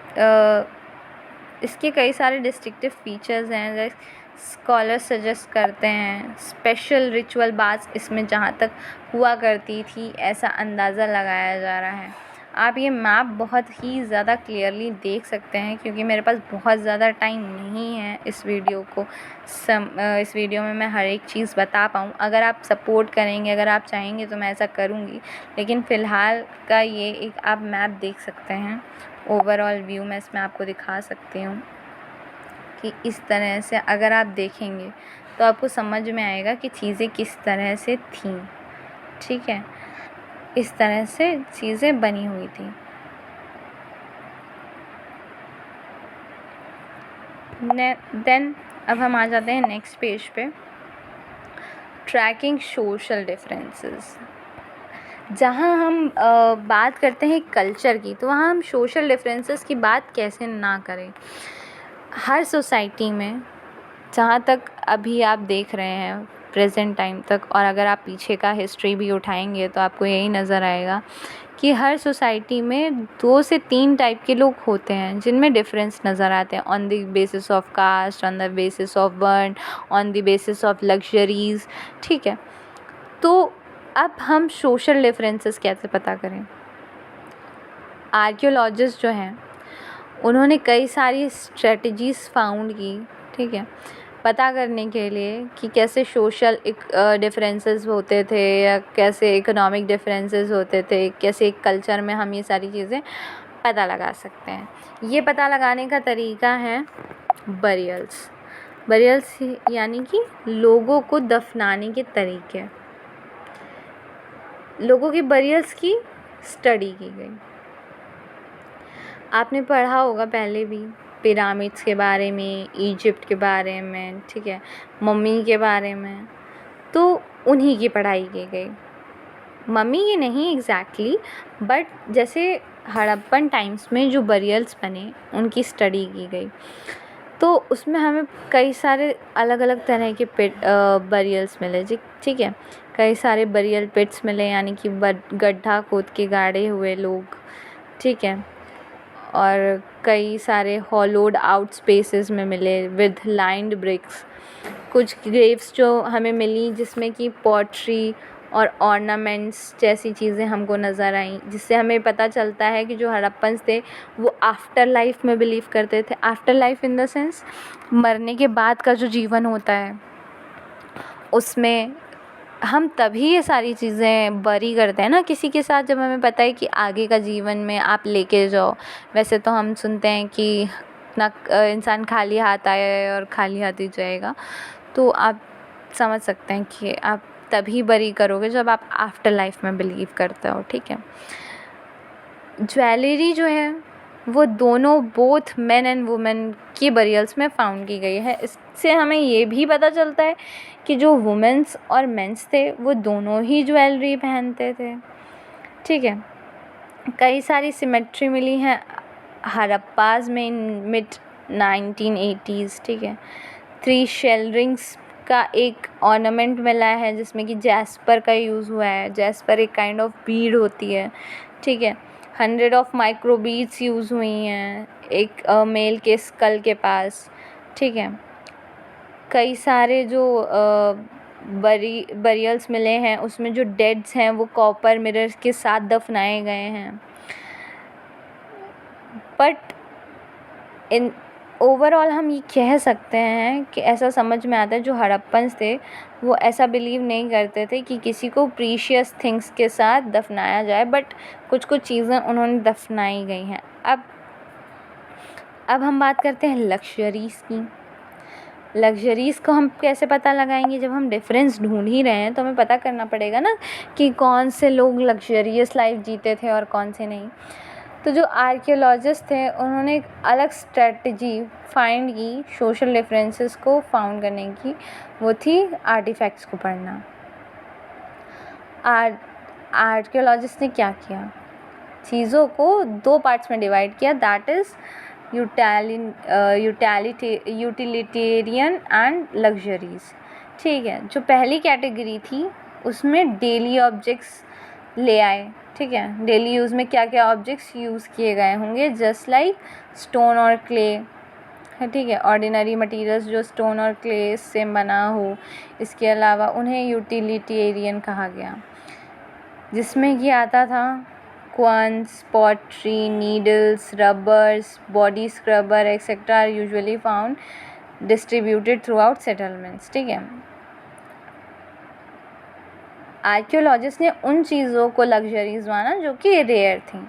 इसके कई सारे डिस्टिंक्टिव फीचर्स हैं, जैसे स्कॉलर सजेस्ट करते हैं स्पेशल रिचुअल बाथ्स इसमें जहाँ तक हुआ करती थी, ऐसा अंदाज़ा लगाया जा रहा है। आप ये मैप बहुत ही ज़्यादा क्लियरली देख सकते हैं, क्योंकि मेरे पास बहुत ज़्यादा टाइम नहीं है इस वीडियो में मैं हर एक चीज़ बता पाऊँ। अगर आप सपोर्ट करेंगे, अगर आप चाहेंगे तो मैं ऐसा करूँगी, लेकिन फ़िलहाल का ये एक आप मैप देख सकते हैं। ओवरऑल व्यू मैं इसमें आपको दिखा सकती हूँ कि इस तरह से अगर आप देखेंगे तो आपको समझ में आएगा कि चीज़ें किस तरह से थीं। ठीक है, इस तरह से चीज़ें बनी हुई थी। देन अब हम आ जाते हैं नेक्स्ट पेज पे, ट्रैकिंग सोशल डिफरेंसेस। जहाँ हम बात करते हैं कल्चर की, तो वहाँ हम सोशल डिफरेंसेस की बात कैसे ना करें। हर सोसाइटी में, जहाँ तक अभी आप देख रहे हैं प्रेजेंट टाइम तक, और अगर आप पीछे का हिस्ट्री भी उठाएंगे तो आपको यही नज़र आएगा कि हर सोसाइटी में 2 से 3 टाइप के लोग होते हैं जिनमें डिफरेंस नज़र आते हैं, on the basis of caste, on the basis of varna, on the basis of luxuries. ठीक है, तो अब हम सोशल डिफरेंसेस कैसे पता करें। आर्कियोलॉजिस्ट जो हैं उन्होंने कई सारी स्ट्रेटजीज़ फाउंड की, ठीक है, पता करने के लिए कि कैसे सोशल डिफरेंसेस होते थे या कैसे इकोनॉमिक डिफरेंसेस होते थे, कैसे एक कल्चर में हम ये सारी चीज़ें पता लगा सकते हैं। ये पता लगाने का तरीका है बरियल्स यानी कि लोगों को दफनाने के तरीके, लोगों की बरियल्स की स्टडी की गई। आपने पढ़ा होगा पहले भी पिरामिड्स के बारे में, इजिप्ट के बारे में, ठीक है, मम्मी के बारे में, तो उन्हीं की पढ़ाई की गई। मम्मी ये नहीं एग्जैक्टली, बट जैसे हड़प्पन टाइम्स में जो बरियल्स बने उनकी स्टडी की गई, तो उसमें हमें कई सारे अलग अलग तरह के बरियल्स मिले जी। ठीक है, कई सारे बरियल पिट्स मिले, यानी कि गड्ढा खोद के गाड़े हुए लोग। ठीक है, और कई सारे हॉलोड आउट स्पेसेस में मिले विद लाइंड ब्रिक्स। कुछ ग्रेव्स जो हमें मिली जिसमें कि पॉटरी और ऑर्नामेंट्स जैसी चीज़ें हमको नज़र आईं, जिससे हमें पता चलता है कि जो हड़प्पन्स थे वो आफ्टर लाइफ में बिलीव करते थे। After life in the sense मरने के बाद का जो जीवन होता है, उसमें हम तभी ये सारी चीज़ें बरी करते हैं ना किसी के साथ, जब हमें पता है कि आगे का जीवन में आप लेके जाओ। वैसे तो हम सुनते हैं कि ना इंसान खाली हाथ आया है और खाली हाथ ही जाएगा, तो आप समझ सकते हैं कि आप तभी बरी करोगे जब आप आफ्टर लाइफ में बिलीव करते हो। ठीक है, ज्वेलरी जो है वो दोनों बोथ मेन एंड वुमेन की बरियल्स में फाउंड की गई है। इससे हमें ये भी पता चलता है कि जो वुमेन्स और मेंस थे वो दोनों ही ज्वेलरी पहनते थे। ठीक है, कई सारी सिमेट्री मिली है हड़प्पाज में मिड 1980s। ठीक है, 3 शेल रिंग्स का एक ऑर्नामेंट मिला है जिसमें कि जैस्पर का यूज़ हुआ है। जैस्पर एक काइंड ऑफ बीड होती है। ठीक है, 100 ऑफ माइक्रो बीड्स यूज़ हुई हैं एक मेल के स्कल के पास। ठीक है, कई सारे जो बरियल्स मिले हैं उसमें जो डेड्स हैं वो कॉपर मिरर्स के साथ दफनाए गए हैं। बट इन ओवरऑल हम ये कह सकते हैं कि ऐसा समझ में आता है जो हड़प्पन्स थे वो ऐसा बिलीव नहीं करते थे कि किसी को प्रीशियस थिंग्स के साथ दफनाया जाए, बट कुछ कुछ चीज़ें उन्होंने दफनाई गई हैं। अब हम बात करते हैं लग्जरीज़ की। लग्जरीज़ को हम कैसे पता लगाएंगे, जब हम डिफरेंस ढूंढ ही रहे हैं तो हमें पता करना पड़ेगा ना कि कौन से लोग लग्जरियस लाइफ जीते थे और कौन से नहीं। तो जो आर्कियोलॉजिस्ट थे उन्होंने एक अलग स्ट्रेटजी फाइंड की सोशल डिफरेंसेस को फाउंड करने की, वो थी आर्टिफैक्ट्स को पढ़ना। आर्कियोलॉजिस्ट ने क्या किया, चीज़ों को 2 पार्ट्स में डिवाइड किया, that is utilitarian and luxuries. ठीक है, जो पहली कैटेगरी थी उसमें डेली ऑब्जेक्ट्स ले आए, ठीक है, डेली यूज़ में क्या क्या ऑब्जेक्ट्स यूज़ किए गए होंगे, जस्ट लाइक स्टोन और क्ले है, ठीक है, ऑर्डिनरी मटेरियल्स जो स्टोन और क्ले से बना हो। इसके अलावा उन्हें यूटिलिटेरियन कहा गया, जिसमें ये आता था querns, pottery, needles, rubbers, body scrubber etcetera are usually found distributed throughout settlements, ठीक है। आर्कियोलॉजिस्ट ने उन चीज़ों को लग्जरीज माना जो कि रेयर थी,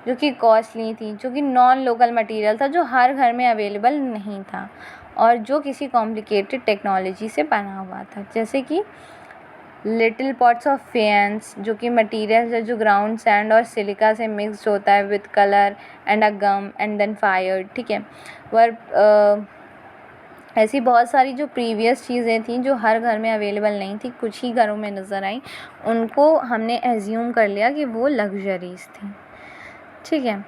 जो कि कॉस्टली थी, जो कि नॉन लोकल मटेरियल था, जो हर घर में अवेलेबल नहीं था और जो किसी कॉम्प्लिकेटेड टेक्नोलॉजी से बना हुआ था, जैसे कि लिटिल पॉट्स ऑफ फेयंस, जो कि मटेरियल है जो ग्राउंड सैंड और सिलिका से मिक्सड होता है with colour and a gum and then fire, ठीक है। वर ऐसी बहुत सारी जो प्रीवियस चीज़ें थी जो हर घर में अवेलेबल नहीं थी, कुछ ही घरों में नज़र आई, उनको हमने एज्यूम कर लिया कि वो लग्जरीज थी, ठीक है।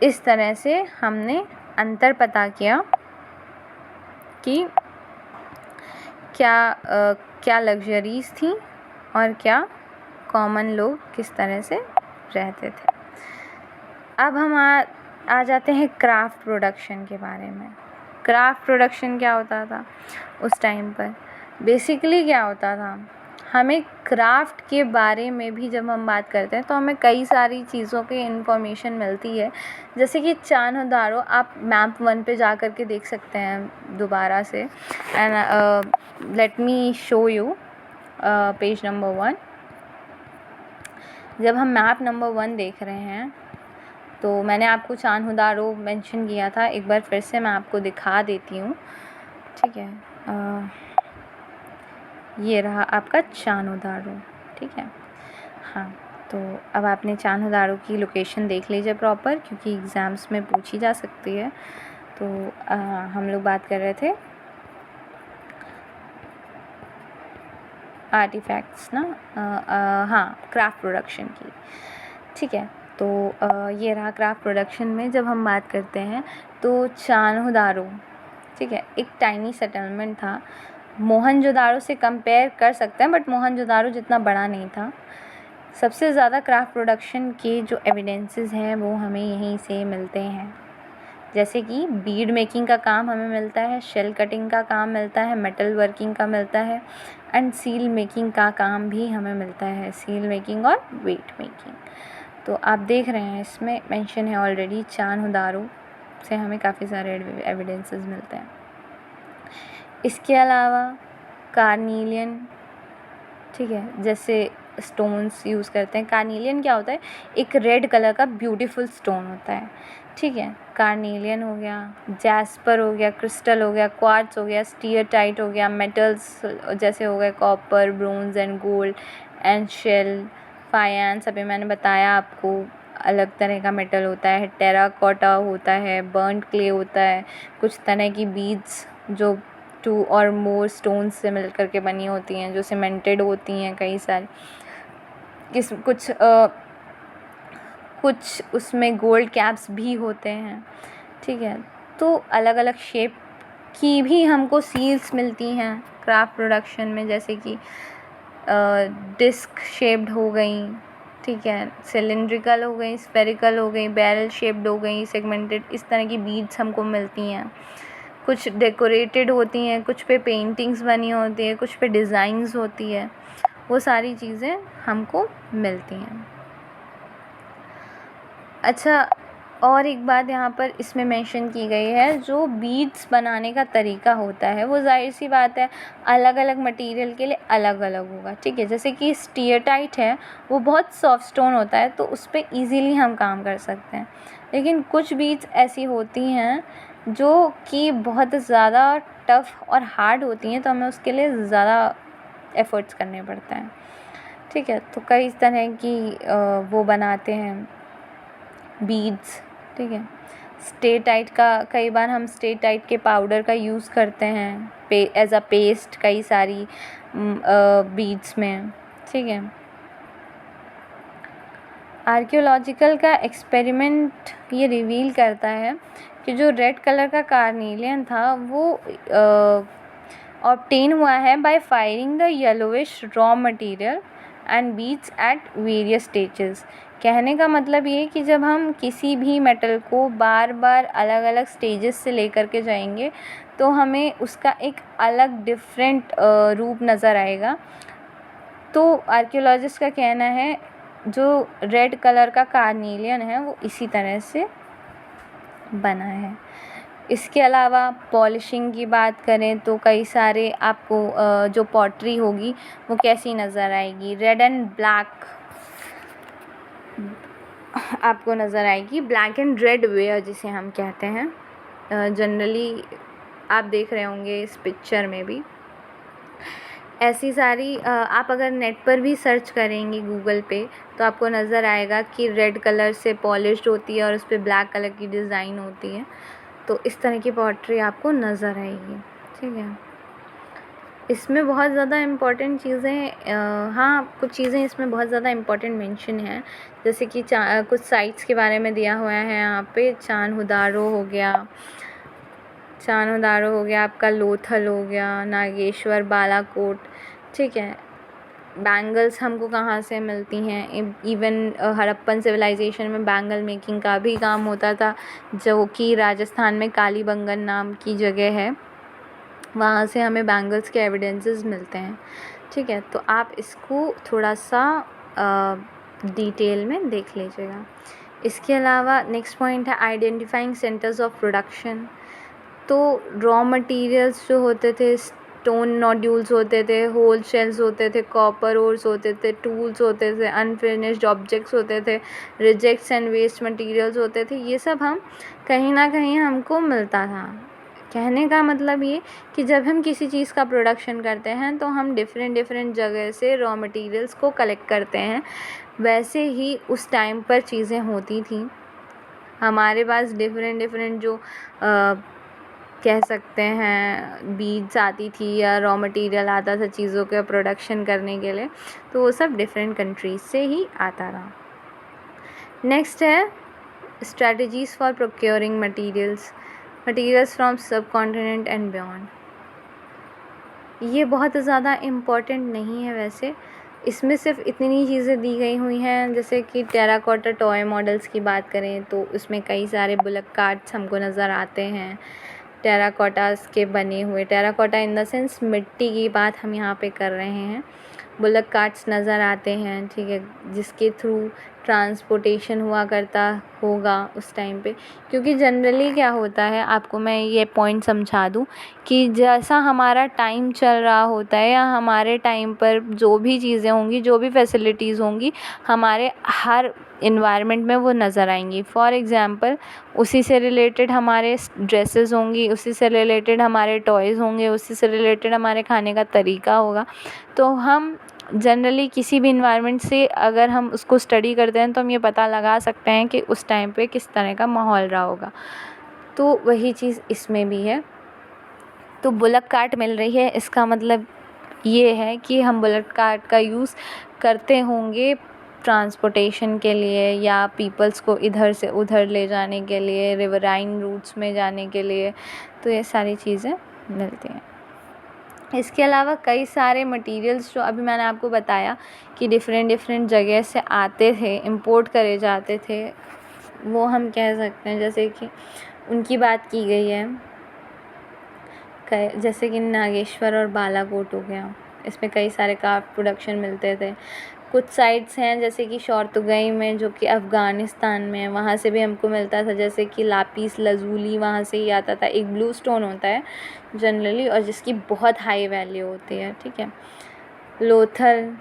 इस तरह से हमने अंतर पता किया कि क्या लग्जरीज थी और क्या कॉमन लोग किस तरह से रहते थे। अब हम आ जाते हैं क्राफ्ट प्रोडक्शन के बारे में। क्राफ्ट प्रोडक्शन क्या होता था उस टाइम पर? बेसिकली क्या होता था, हमें क्राफ्ट के बारे में भी जब हम बात करते हैं तो हमें कई सारी चीज़ों की इन्फॉर्मेशन मिलती है, जैसे कि चान्होदारो, आप मैप 1 पे जा कर के देख सकते हैं दोबारा से, and let me show you page number 1। जब हम मैप नंबर 1 देख रहे हैं तो मैंने आपको चान्होदारो मेंशन किया था, एक बार फिर से मैं आपको दिखा देती हूँ, ठीक है। ये रहा आपका चान्होदारो, ठीक है। हाँ, तो अब आपने चान्होदारो की लोकेशन देख लीजिए प्रॉपर, क्योंकि एग्ज़ाम्स में पूछी जा सकती है। तो हम लोग बात कर रहे थे आर्टिफैक्ट्स ना, हाँ, क्राफ्ट प्रोडक्शन की, ठीक है। तो ये रहा क्राफ्ट प्रोडक्शन में जब हम बात करते हैं तो चान्होदारो, ठीक है, एक टाइनी सेटलमेंट था। मोहनजोदाड़ो से कंपेयर कर सकते हैं, बट मोहनजोदाड़ो जितना बड़ा नहीं था। सबसे ज़्यादा क्राफ्ट प्रोडक्शन के जो एविडेंसेस हैं वो हमें यहीं से मिलते हैं, जैसे कि बीड मेकिंग का काम हमें मिलता है, शेल कटिंग का काम मिलता है, मेटल वर्किंग का मिलता है, एंड सील मेकिंग का काम भी हमें मिलता है, सील मेकिंग और वेट मेकिंग। तो आप देख रहे हैं इसमें मेंशन है ऑलरेडी, चान्होदारो से हमें काफ़ी सारे एविडेंसेस मिलते हैं। इसके अलावा कार्निलियन, ठीक है, जैसे स्टोन्स यूज़ करते हैं। कार्निलियन क्या होता है? एक रेड कलर का ब्यूटीफुल स्टोन होता है, ठीक है। कार्निलियन हो गया, जैस्पर हो गया, क्रिस्टल हो गया, क्वार्ट्ज हो गया, स्टीयरटाइट हो गया, मेटल्स जैसे हो गए copper, bronze and gold and shell, faience, अभी मैंने बताया आपको अलग तरह का मेटल होता है, टेराकोटा होता है, बर्न्ड क्ले होता है, कुछ तरह की बीड्स जो 2 और मोर स्टोन्स से मिल कर के बनी होती हैं, जो सीमेंटेड होती हैं, कई सारी कुछ उसमें गोल्ड कैप्स भी होते हैं, ठीक है। तो अलग अलग शेप की भी हमको सील्स मिलती हैं क्राफ्ट प्रोडक्शन में, जैसे कि डिस्क शेप्ड हो गई, ठीक है, सिलिंड्रिकल हो गई, स्फेरिकल हो गई, बैरल शेप्ड हो गई, सेगमेंटेड, इस तरह की बीड्स हमको मिलती हैं। कुछ डेकोरेटेड होती हैं, कुछ पे पेंटिंग्स बनी होती है, कुछ पे डिज़ाइंस होती है, वो सारी चीज़ें हमको मिलती हैं। अच्छा, और एक बात यहाँ पर इसमें मेंशन की गई है, जो बीड्स बनाने का तरीका होता है वो ज़ाहिर सी बात है अलग अलग मटेरियल के लिए अलग अलग होगा, ठीक है। जैसे कि स्टीयरटाइट है, वो बहुत सॉफ्ट स्टोन होता है तो उस पर ईज़िली हम काम कर सकते हैं, लेकिन कुछ बीड्स ऐसी होती हैं जो कि बहुत ज़्यादा टफ़ और हार्ड होती हैं, तो हमें उसके लिए ज़्यादा एफ़र्ट्स करने पड़ते हैं, ठीक है। तो कई तरह की वो बनाते हैं बीड्स, ठीक है। स्टेटाइट का, कई बार हम स्टेटाइट के पाउडर का यूज़ करते हैं एज अ पेस्ट कई सारी बीड्स में, ठीक है। आर्कियोलॉजिकल का एक्सपेरिमेंट ये रिवील करता है कि जो रेड कलर का कार्निलियन था वो ऑब्टेन हुआ है by firing the yellowish raw material and beats at various stages. कहने का मतलब ये कि जब हम किसी भी मेटल को बार बार अलग अलग स्टेजेस से लेकर के जाएंगे तो हमें उसका एक अलग डिफरेंट रूप नज़र आएगा। तो आर्कियोलॉजिस्ट का कहना है जो रेड कलर का कार्नेलियन है वो इसी तरह से बना है। इसके अलावा पॉलिशिंग की बात करें तो कई सारे आपको जो पॉटरी होगी वो कैसी नज़र आएगी, रेड एंड ब्लैक आपको नज़र आएगी, ब्लैक एंड रेड वेयर जिसे हम कहते हैं। जनरली आप देख रहे होंगे इस पिक्चर में भी ऐसी सारी आप अगर नेट पर भी सर्च करेंगे गूगल पे तो आपको नज़र आएगा कि रेड कलर से पॉलिश्ड होती है और उस पर ब्लैक कलर की डिज़ाइन होती है। तो इस तरह की पॉटरी आपको नज़र आएगी, ठीक है। इसमें बहुत ज़्यादा इम्पॉर्टेंट चीज़ें हाँ कुछ चीज़ें इसमें बहुत ज़्यादा इम्पॉर्टेंट मेंशन है, जैसे कि कुछ साइट्स के बारे में दिया हुआ है यहाँ पे। चान्होदारो हो गया, आपका लोथल हो गया, नागेश्वर, बालाकोट, ठीक है। बैंगल्स हमको कहाँ से मिलती हैं, इवन हड़प्पन सिविलाइजेशन में बैंगल मेकिंग का भी काम होता था, जो कि राजस्थान में कालीबंगन नाम की जगह है, वहाँ से हमें बैंगल्स के एविडेंसेस मिलते हैं, ठीक है। तो आप इसको थोड़ा सा डिटेल में देख लीजिएगा। इसके अलावा नेक्स्ट पॉइंट है आइडेंटिफाइंग सेंटर्स ऑफ प्रोडक्शन। तो रॉ मटेरियल्स जो होते थे, स्टोन नोड्यूल्स होते थे, होल शेल्स होते थे, कॉपर ओर्स होते थे, टूल्स होते थे, अनफिनिश्ड ऑब्जेक्ट्स होते थे, रिजेक्ट्स एंड वेस्ट मटेरियल्स होते थे, ये सब हम कहीं ना कहीं हमको मिलता था। कहने का मतलब ये कि जब हम किसी चीज़ का प्रोडक्शन करते हैं तो हम डिफरेंट जगह से रॉ मटेरियल्स को कलेक्ट करते हैं। वैसे ही उस टाइम पर चीज़ें होती थी, हमारे पास डिफरेंट जो कह सकते हैं बीड्स आती थी या रॉ मटेरियल आता था चीज़ों के प्रोडक्शन करने के लिए, तो वो सब डिफरेंट कंट्रीज से ही आता रहा। नेक्स्ट है strategies for procuring materials from सब कॉन्टिनेंट एंड बियॉन्ड। ये बहुत ज़्यादा इम्पॉर्टेंट नहीं है वैसे, इसमें सिर्फ इतनी चीज़ें दी गई हुई हैं, जैसे कि टेराकोटा टॉय मॉडल्स की बात करें तो उसमें कई सारे बुलक कार्ट्स हमको नज़र आते हैं, टेराकोटास के बने हुए, टेराकोटा इन द सेंस मिट्टी की बात हम यहाँ पे कर रहे हैं। बुलक कार्ट्स नज़र आते हैं, ठीक है, जिसके थ्रू ट्रांसपोर्टेशन हुआ करता होगा उस टाइम पे। क्योंकि जनरली क्या होता है, आपको मैं ये पॉइंट समझा दूँ कि जैसा हमारा टाइम चल रहा होता है या हमारे टाइम पर जो भी चीज़ें होंगी, जो भी फैसिलिटीज़ होंगी, हमारे हर इन्वायरमेंट में वो नज़र आएंगी। फॉर एग्ज़ाम्पल उसी से रिलेटेड हमारे ड्रेसेस होंगी, उसी से रिलेटेड हमारे टॉयज़ होंगे, उसी से रिलेटेड हमारे खाने का तरीका होगा। तो हम जनरली किसी भी इन्वायरमेंट से अगर हम उसको स्टडी करते हैं तो हम ये पता लगा सकते हैं कि उस टाइम पे किस तरह का माहौल रहा होगा। तो वही चीज़ इसमें भी है। तो बुलक कार्ट मिल रही है, इसका मतलब ये है कि हम बुलक कार्ट का यूज़ करते होंगे ट्रांसपोर्टेशन के लिए या पीपल्स को इधर से उधर ले जाने के लिए, रिवराइन रूट्स में जाने के लिए। तो ये सारी चीज़ें मिलती हैं। इसके अलावा कई सारे मटेरियल्स जो अभी मैंने आपको बताया कि डिफरेंट जगह से आते थे, इंपोर्ट करे जाते थे, वो हम कह सकते हैं, जैसे कि उनकी बात की गई है, जैसे कि नागेश्वर और बालाकोट हो गया, इसमें कई सारे क्राफ्ट प्रोडक्शन मिलते थे। कुछ साइट्स हैं जैसे कि शौर्तुगई में, जो कि अफ़गानिस्तान में है, वहाँ से भी हमको मिलता था, जैसे कि लापिस लजूली वहाँ से ही आता था। एक ब्लू स्टोन होता है जनरली और जिसकी बहुत हाई वैल्यू होती है, ठीक है। लोथल,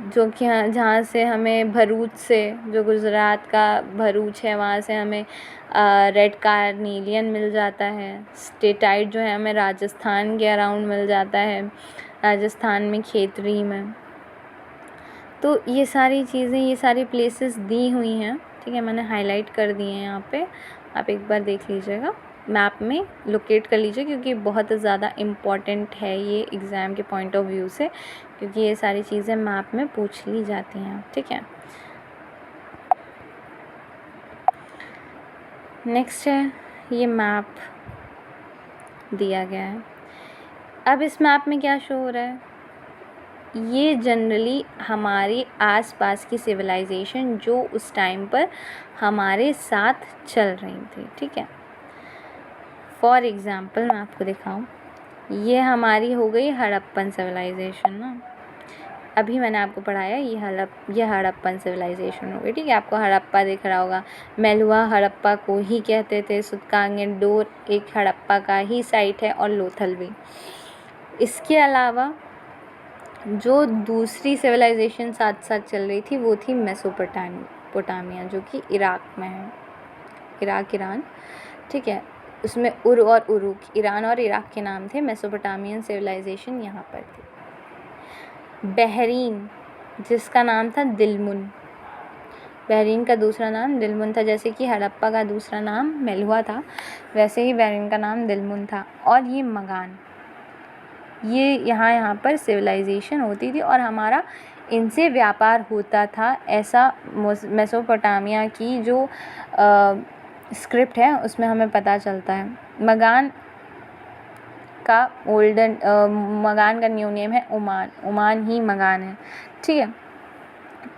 जो कि जहाँ से हमें भरूच से, जो गुजरात का भरूच है, वहाँ से हमें रेड कार्नेलियन मिल जाता है। स्टेटाइट जो है हमें राजस्थान के अराउंड मिल जाता है, राजस्थान में खेतरी में। तो ये सारी चीज़ें, ये सारी प्लेसेस दी हुई हैं, ठीक है, मैंने हाईलाइट कर दिए हैं यहाँ पे, आप एक बार देख लीजिएगा, मैप में लोकेट कर लीजिए, क्योंकि बहुत ज़्यादा इम्पॉर्टेंट है ये एग्ज़ाम के पॉइंट ऑफ व्यू से, क्योंकि ये सारी चीज़ें मैप में पूछ ली जाती हैं, ठीक है। नेक्स्ट है, ये मैप दिया गया है। अब इस मैप में क्या शो हो रहा है, ये जनरली हमारे आसपास की सिविलाइजेशन जो उस टाइम पर हमारे साथ चल रही थी, ठीक है। फॉर एग्ज़ाम्पल मैं आपको दिखाऊं, ये हमारी हो गई हड़प्पन सिविलाइजेशन ना, अभी मैंने आपको पढ़ाया ये हड़प्पन सिविलाइजेशन हो गई, ठीक है। आपको हड़प्पा दिख रहा होगा, मेलुआ हड़प्पा को ही कहते थे। सुत्कांगेंडोर एक हड़प्पा का ही साइट है, और लोथल भी। इसके अलावा जो दूसरी सिविलाइजेशन साथ साथ चल रही थी वो थी मेसोपोटामिया, जो कि इराक में है, इराक ईरान, ठीक है। उसमें उर और उरुक, ईरान और इराक के नाम थे। मेसोपोटामियन सिविलाइजेशन यहाँ पर थी। बहरीन, जिसका नाम था दिलमुन, बहरीन का दूसरा नाम दिलमुन था। जैसे कि हड़प्पा का दूसरा नाम मेलुआ था, वैसे ही बहरीन का नाम दिलमुन था। और ये मगान, ये यहाँ पर सिविलाइजेशन होती थी और हमारा इनसे व्यापार होता था, ऐसा मेसोपोटामिया की जो स्क्रिप्ट है उसमें हमें पता चलता है। मगान का मगान का न्यू नेम है ओमान ही मगान है, ठीक है।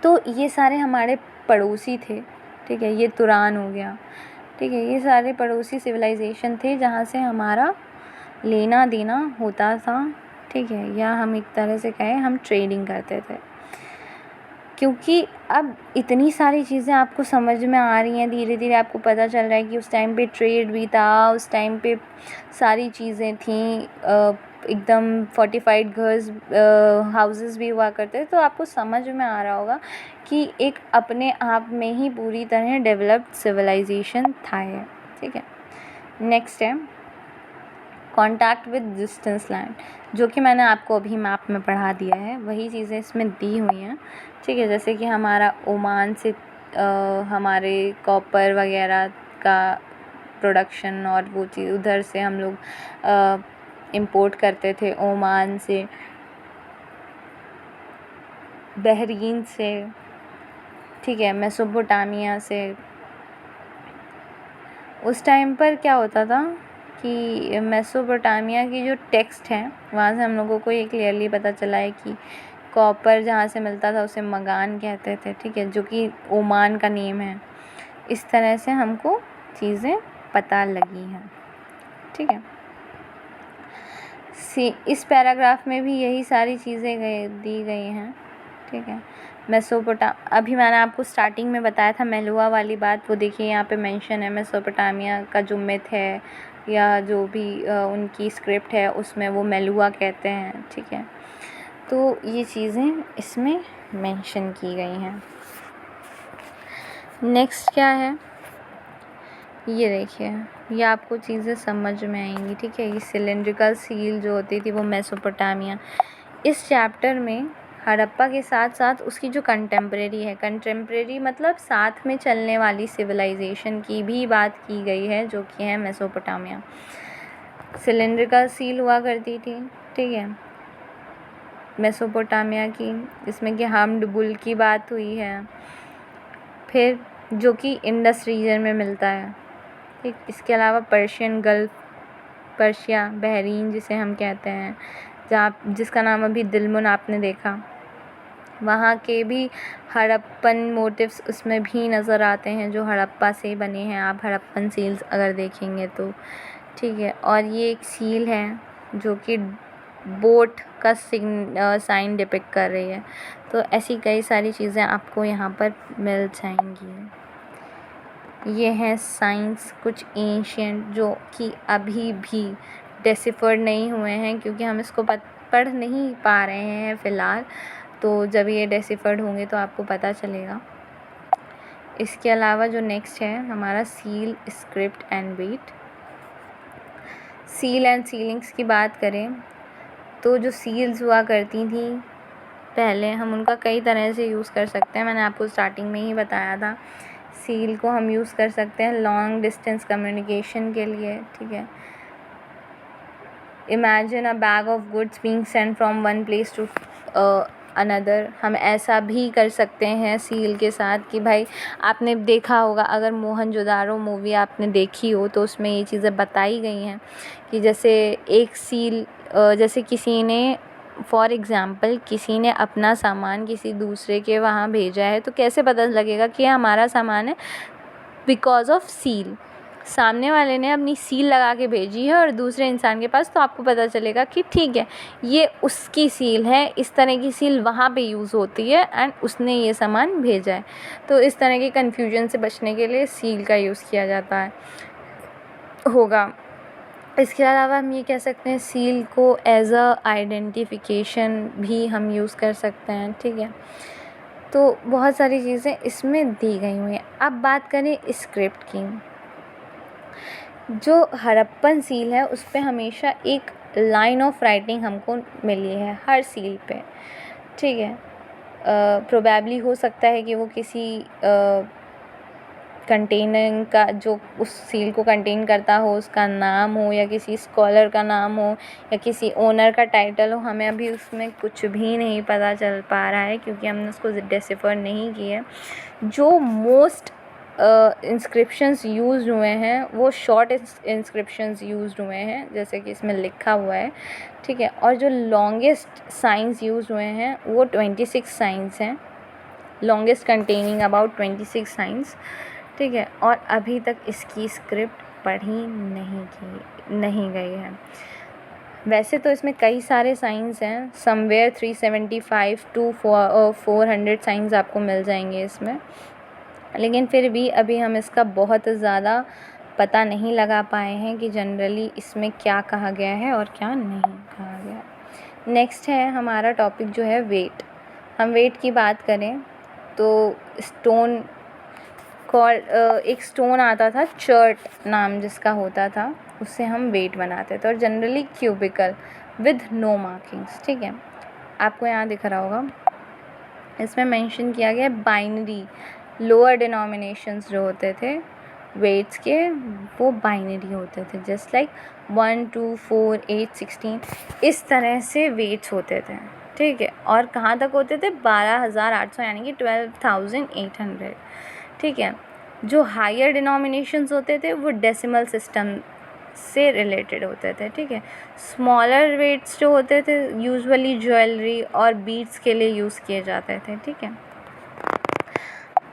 तो ये सारे हमारे पड़ोसी थे, ठीक है। ये तुरान हो गया, ठीक है। ये सारे पड़ोसी सिविलाइजेशन थे जहाँ से हमारा लेना देना होता था, ठीक है। या हम एक तरह से कहें हम ट्रेडिंग करते थे। क्योंकि अब इतनी सारी चीज़ें आपको समझ में आ रही हैं, धीरे धीरे आपको पता चल रहा है कि उस टाइम पे ट्रेड भी था, उस टाइम पे सारी चीज़ें थीं, एकदम फोर्टिफाइड घर्स हाउसेस भी हुआ करते थे। तो आपको समझ में आ रहा होगा कि एक अपने आप में ही पूरी तरह डेवलप्ड सिविलाइजेशन था ये, ठीक है। नेक्स्ट है कॉन्टैक्ट विद डिस्टेंस लैंड, जो कि मैंने आपको अभी मैप में पढ़ा दिया है, वही चीज़ें इसमें दी हुई हैं, ठीक है। जैसे कि हमारा ओमान से हमारे कॉपर वगैरह का प्रोडक्शन और वो चीज़ उधर से हम लोग इंपोर्ट करते थे, ओमान से, बहरीन से, ठीक है, मेसोपोटामिया से। उस टाइम पर क्या होता था कि मेसोपोटामिया की जो टेक्स्ट हैं वहाँ से हम लोगों को ये क्लियरली पता चला है कि कॉपर जहाँ से मिलता था उसे मगान कहते थे, ठीक है, जो कि ओमान का नेम है। इस तरह से हमको चीज़ें पता लगी हैं, ठीक है। इस पैराग्राफ में भी यही सारी चीज़ें दी गई हैं, ठीक है। अभी मैंने आपको स्टार्टिंग में बताया था मेलुआ वाली बात, वो देखिए यहाँ पे मेंशन है। मेसोपोटामिया का जो मिथ है या जो भी उनकी स्क्रिप्ट है उसमें वो मेलुआ कहते हैं, ठीक है। तो ये चीज़ें इसमें मेंशन की गई हैं। नेक्स्ट क्या है, ये देखिए, ये आपको चीज़ें समझ में आएंगी, ठीक है। ये सिलेंड्रिकल सील जो होती थी वो मेसोपोटामिया। इस चैप्टर में हड़प्पा के साथ साथ उसकी जो कंटेम्प्रेरी मतलब साथ में चलने वाली सिविलाइजेशन की भी बात की गई है, जो कि है मेसोपोटामिया। सिलेंड्रिकल सील हुआ करती थी, ठीक है, मेसोपोटामिया की, जिसमें कि हमड बुल की बात हुई है, फिर जो कि इंडस रीजन में मिलता है, ठीक। इसके अलावा पर्शियन गल्फ, पर्शिया, बहरीन जिसे हम कहते हैं, जिसका नाम अभी दिलमुन आपने देखा, वहाँ के भी हड़प्पन मोटिव्स उसमें भी नज़र आते हैं जो हड़प्पा से बने हैं। आप हड़प्पन सील्स अगर देखेंगे तो, ठीक है। और ये एक सील है जो कि बोट का साइन डिपिक्ट कर रही है। तो ऐसी कई सारी चीज़ें आपको यहाँ पर मिल जाएंगी। ये हैं साइंस कुछ एंशिएंट जो कि अभी भी डेसिफर्ड नहीं हुए हैं, क्योंकि हम इसको पढ़ नहीं पा रहे हैं फ़िलहाल। तो जब ये डेसिफर्ड होंगे तो आपको पता चलेगा। इसके अलावा जो नेक्स्ट है हमारा seal, script and beat. Seal and sealings की बात करें तो जो सील्स हुआ करती थी पहले, हम उनका कई तरह से यूज़ कर सकते हैं। मैंने आपको स्टार्टिंग में ही बताया था, सील को हम यूज़ कर सकते हैं लॉन्ग डिस्टेंस कम्युनिकेशन के लिए, ठीक है। Imagine a bag of goods being sent from one place to another. हम ऐसा भी कर सकते हैं सील के साथ कि भाई आपने देखा होगा, अगर मोहनजोदारो मूवी आपने देखी हो तो उसमें ये चीज़ें बताई गई हैं कि जैसे एक सील जैसे किसी ने फॉर एग्ज़ाम्पल किसी ने अपना सामान किसी दूसरे के वहाँ भेजा है, तो कैसे पता लगेगा कि ये हमारा सामान है? Because of seal. सामने वाले ने अपनी सील लगा के भेजी है और दूसरे इंसान के पास, तो आपको पता चलेगा कि ठीक है, ये उसकी सील है, इस तरह की सील वहाँ पे यूज़ होती है एंड उसने ये सामान भेजा है। तो इस तरह के कन्फ्यूजन से बचने के लिए सील का यूज़ किया जाता है होगा। इसके अलावा हम ये कह सकते हैं सील को एज़ अ आइडेंटिफिकेशन भी हम यूज़ कर सकते हैं, ठीक है। तो बहुत सारी चीज़ें इसमें दी गई हुई हैं। अब बात करें स्क्रिप्ट की। जो हड़प्पन सील है उस पे हमेशा एक लाइन ऑफ राइटिंग हमको मिली है हर सील पे, ठीक है। प्रोबेबली हो सकता है कि वो किसी कंटेनिंग का, जो उस सील को कंटेन करता हो, उसका नाम हो या किसी स्कॉलर का नाम हो या किसी ओनर का टाइटल हो। हमें अभी उसमें कुछ भी नहीं पता चल पा रहा है क्योंकि हमने उसको डिसिफर नहीं किया। जो मोस्ट इंस्क्रिप्शंस यूज़ हुए हैं वो शॉर्ट इंस्क्रिप्शंस यूज़ हुए हैं, जैसे कि इसमें लिखा हुआ है, ठीक है। और जो लॉन्गेस्ट साइंस यूज़ हुए हैं वो 26 साइंस हैं, लॉन्गेस्ट कंटेनिंग अबाउट 26 साइंस, ठीक है। और अभी तक इसकी स्क्रिप्ट पढ़ी नहीं गई है। वैसे तो इसमें कई सारे साइंस हैं, समवेयर 375 टू 400 साइंस आपको मिल जाएंगे इसमें, लेकिन फिर भी अभी हम इसका बहुत ज़्यादा पता नहीं लगा पाए हैं कि जनरली इसमें क्या कहा गया है और क्या नहीं कहा गया। नेक्स्ट है हमारा टॉपिक जो है वेट। हम वेट की बात करें तो स्टोन एक स्टोन आता था, चर्ट नाम जिसका होता था, उससे हम वेट बनाते थे और generally cubical with no markings, ठीक है। आपको यहाँ दिख रहा होगा, इसमें मेंशन किया गया बाइनरी, लोअर डिनोमिनेशंस जो होते थे वेट्स के वो बाइनरी होते थे, जस्ट लाइक 1 2 4 8 16 इस तरह से वेट्स होते थे, ठीक है। और कहाँ तक होते थे? 12,800 यानी कि 12,800, ठीक है। जो हायर डिनोमिनेशंस होते थे वो डेसिमल सिस्टम से रिलेटेड होते थे, ठीक है। स्मॉलर वेट्स जो होते थे यूजुअली ज्वेलरी और बीड्स के लिए यूज़ किए जाते थे, ठीक है।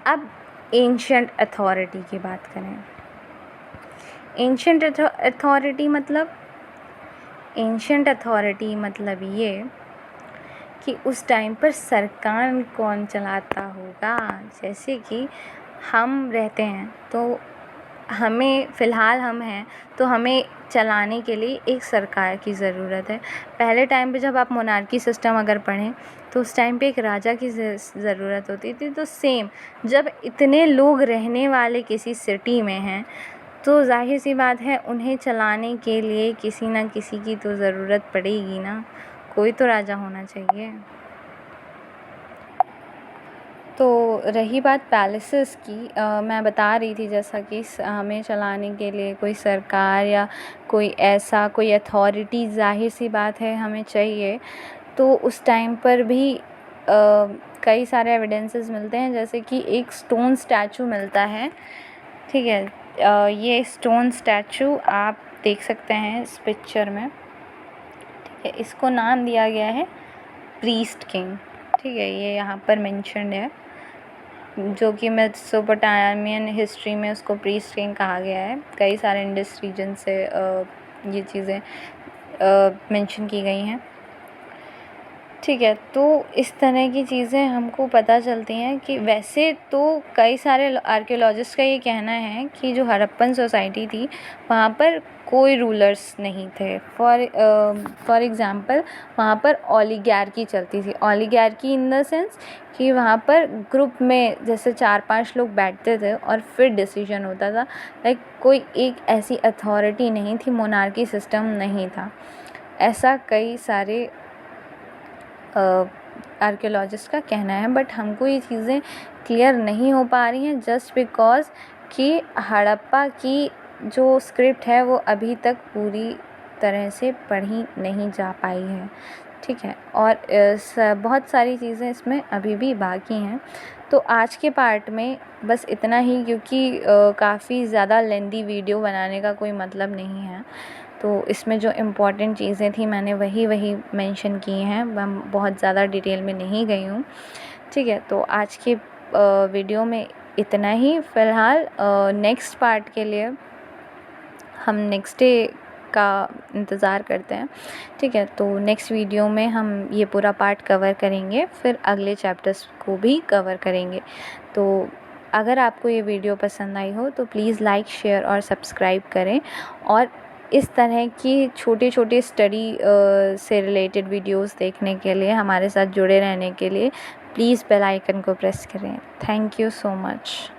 अब एंशिएंट अथॉरिटी की बात करें। एंशिएंट अथॉरिटी मतलब ये कि उस टाइम पर सरकार कौन चलाता होगा। जैसे कि हम रहते हैं तो हमें फ़िलहाल हम हैं तो हमें चलाने के लिए एक सरकार की ज़रूरत है। पहले टाइम पे जब आप मोनार्की सिस्टम अगर पढ़ें तो उस टाइम पे एक राजा की ज़रूरत होती थी। तो सेम जब इतने लोग रहने वाले किसी सिटी में हैं तो ज़ाहिर सी बात है उन्हें चलाने के लिए किसी ना किसी की तो ज़रूरत पड़ेगी ना, कोई तो राजा होना चाहिए। तो रही बात पैलेसेस की, मैं बता रही थी जैसा कि हमें चलाने के लिए कोई सरकार या कोई अथॉरिटी ज़ाहिर सी बात है हमें चाहिए। तो उस टाइम पर भी कई सारे एविडेंसेस मिलते हैं, जैसे कि एक स्टोन स्टैचू मिलता है, ठीक है। ये स्टोन स्टैचू आप देख सकते हैं इस पिक्चर में, ठीक है। इसको नाम दिया गया है प्रीस्ट किंग, ठीक है। ये यहाँ पर मेंशन्ड है, जो कि मेसोपोटामियन हिस्ट्री में उसको प्रीस्ट किंग कहा गया है। कई सारे इंडस रीजन से ये चीज़ें मेंशन की गई हैं, ठीक है। तो इस तरह की चीज़ें हमको पता चलती हैं कि वैसे तो कई सारे आर्कियोलॉजिस्ट का ये कहना है कि जो हड़प्पन सोसाइटी थी वहाँ पर कोई रूलर्स नहीं थे। फॉर एग्ज़ाम्पल वहाँ पर ओलिगार्की चलती थी। ओलिगार्की इन द सेंस कि वहाँ पर ग्रुप में जैसे 4-5 लोग बैठते थे और फिर डिसीजन होता था, लाइक कोई एक ऐसी अथॉरिटी नहीं थी, मोनार्की सिस्टम नहीं था। ऐसा कई सारे आर्कियोलॉजिस्ट का कहना है, बट हमको ये चीज़ें क्लियर नहीं हो पा रही हैं जस्ट बिकॉज़ कि हड़प्पा की जो स्क्रिप्ट है वो अभी तक पूरी तरह से पढ़ी नहीं जा पाई है, ठीक है। और बहुत सारी चीज़ें इसमें अभी भी बाकी हैं। तो आज के पार्ट में बस इतना ही, क्योंकि काफ़ी ज़्यादा लेंदी वीडियो बनाने का कोई मतलब नहीं है। तो इसमें जो इम्पॉर्टेंट चीज़ें थी मैंने वही मेंशन की हैं, मैं बहुत ज़्यादा डिटेल में नहीं गई हूँ। ठीक है, तो आज की वीडियो में इतना ही फ़िलहाल। नेक्स्ट पार्ट के लिए हम नेक्स्ट डे का इंतज़ार करते हैं। ठीक है, तो नेक्स्ट वीडियो में हम ये पूरा पार्ट कवर करेंगे, फिर अगले चैप्टर्स को भी कवर करेंगे। तो अगर आपको ये वीडियो पसंद आई हो तो प्लीज़ लाइक, शेयर और सब्सक्राइब करें, और इस तरह की छोटी स्टडी से रिलेटेड वीडियोस देखने के लिए, हमारे साथ जुड़े रहने के लिए प्लीज़ बेल आइकन को प्रेस करें। Thank you so much.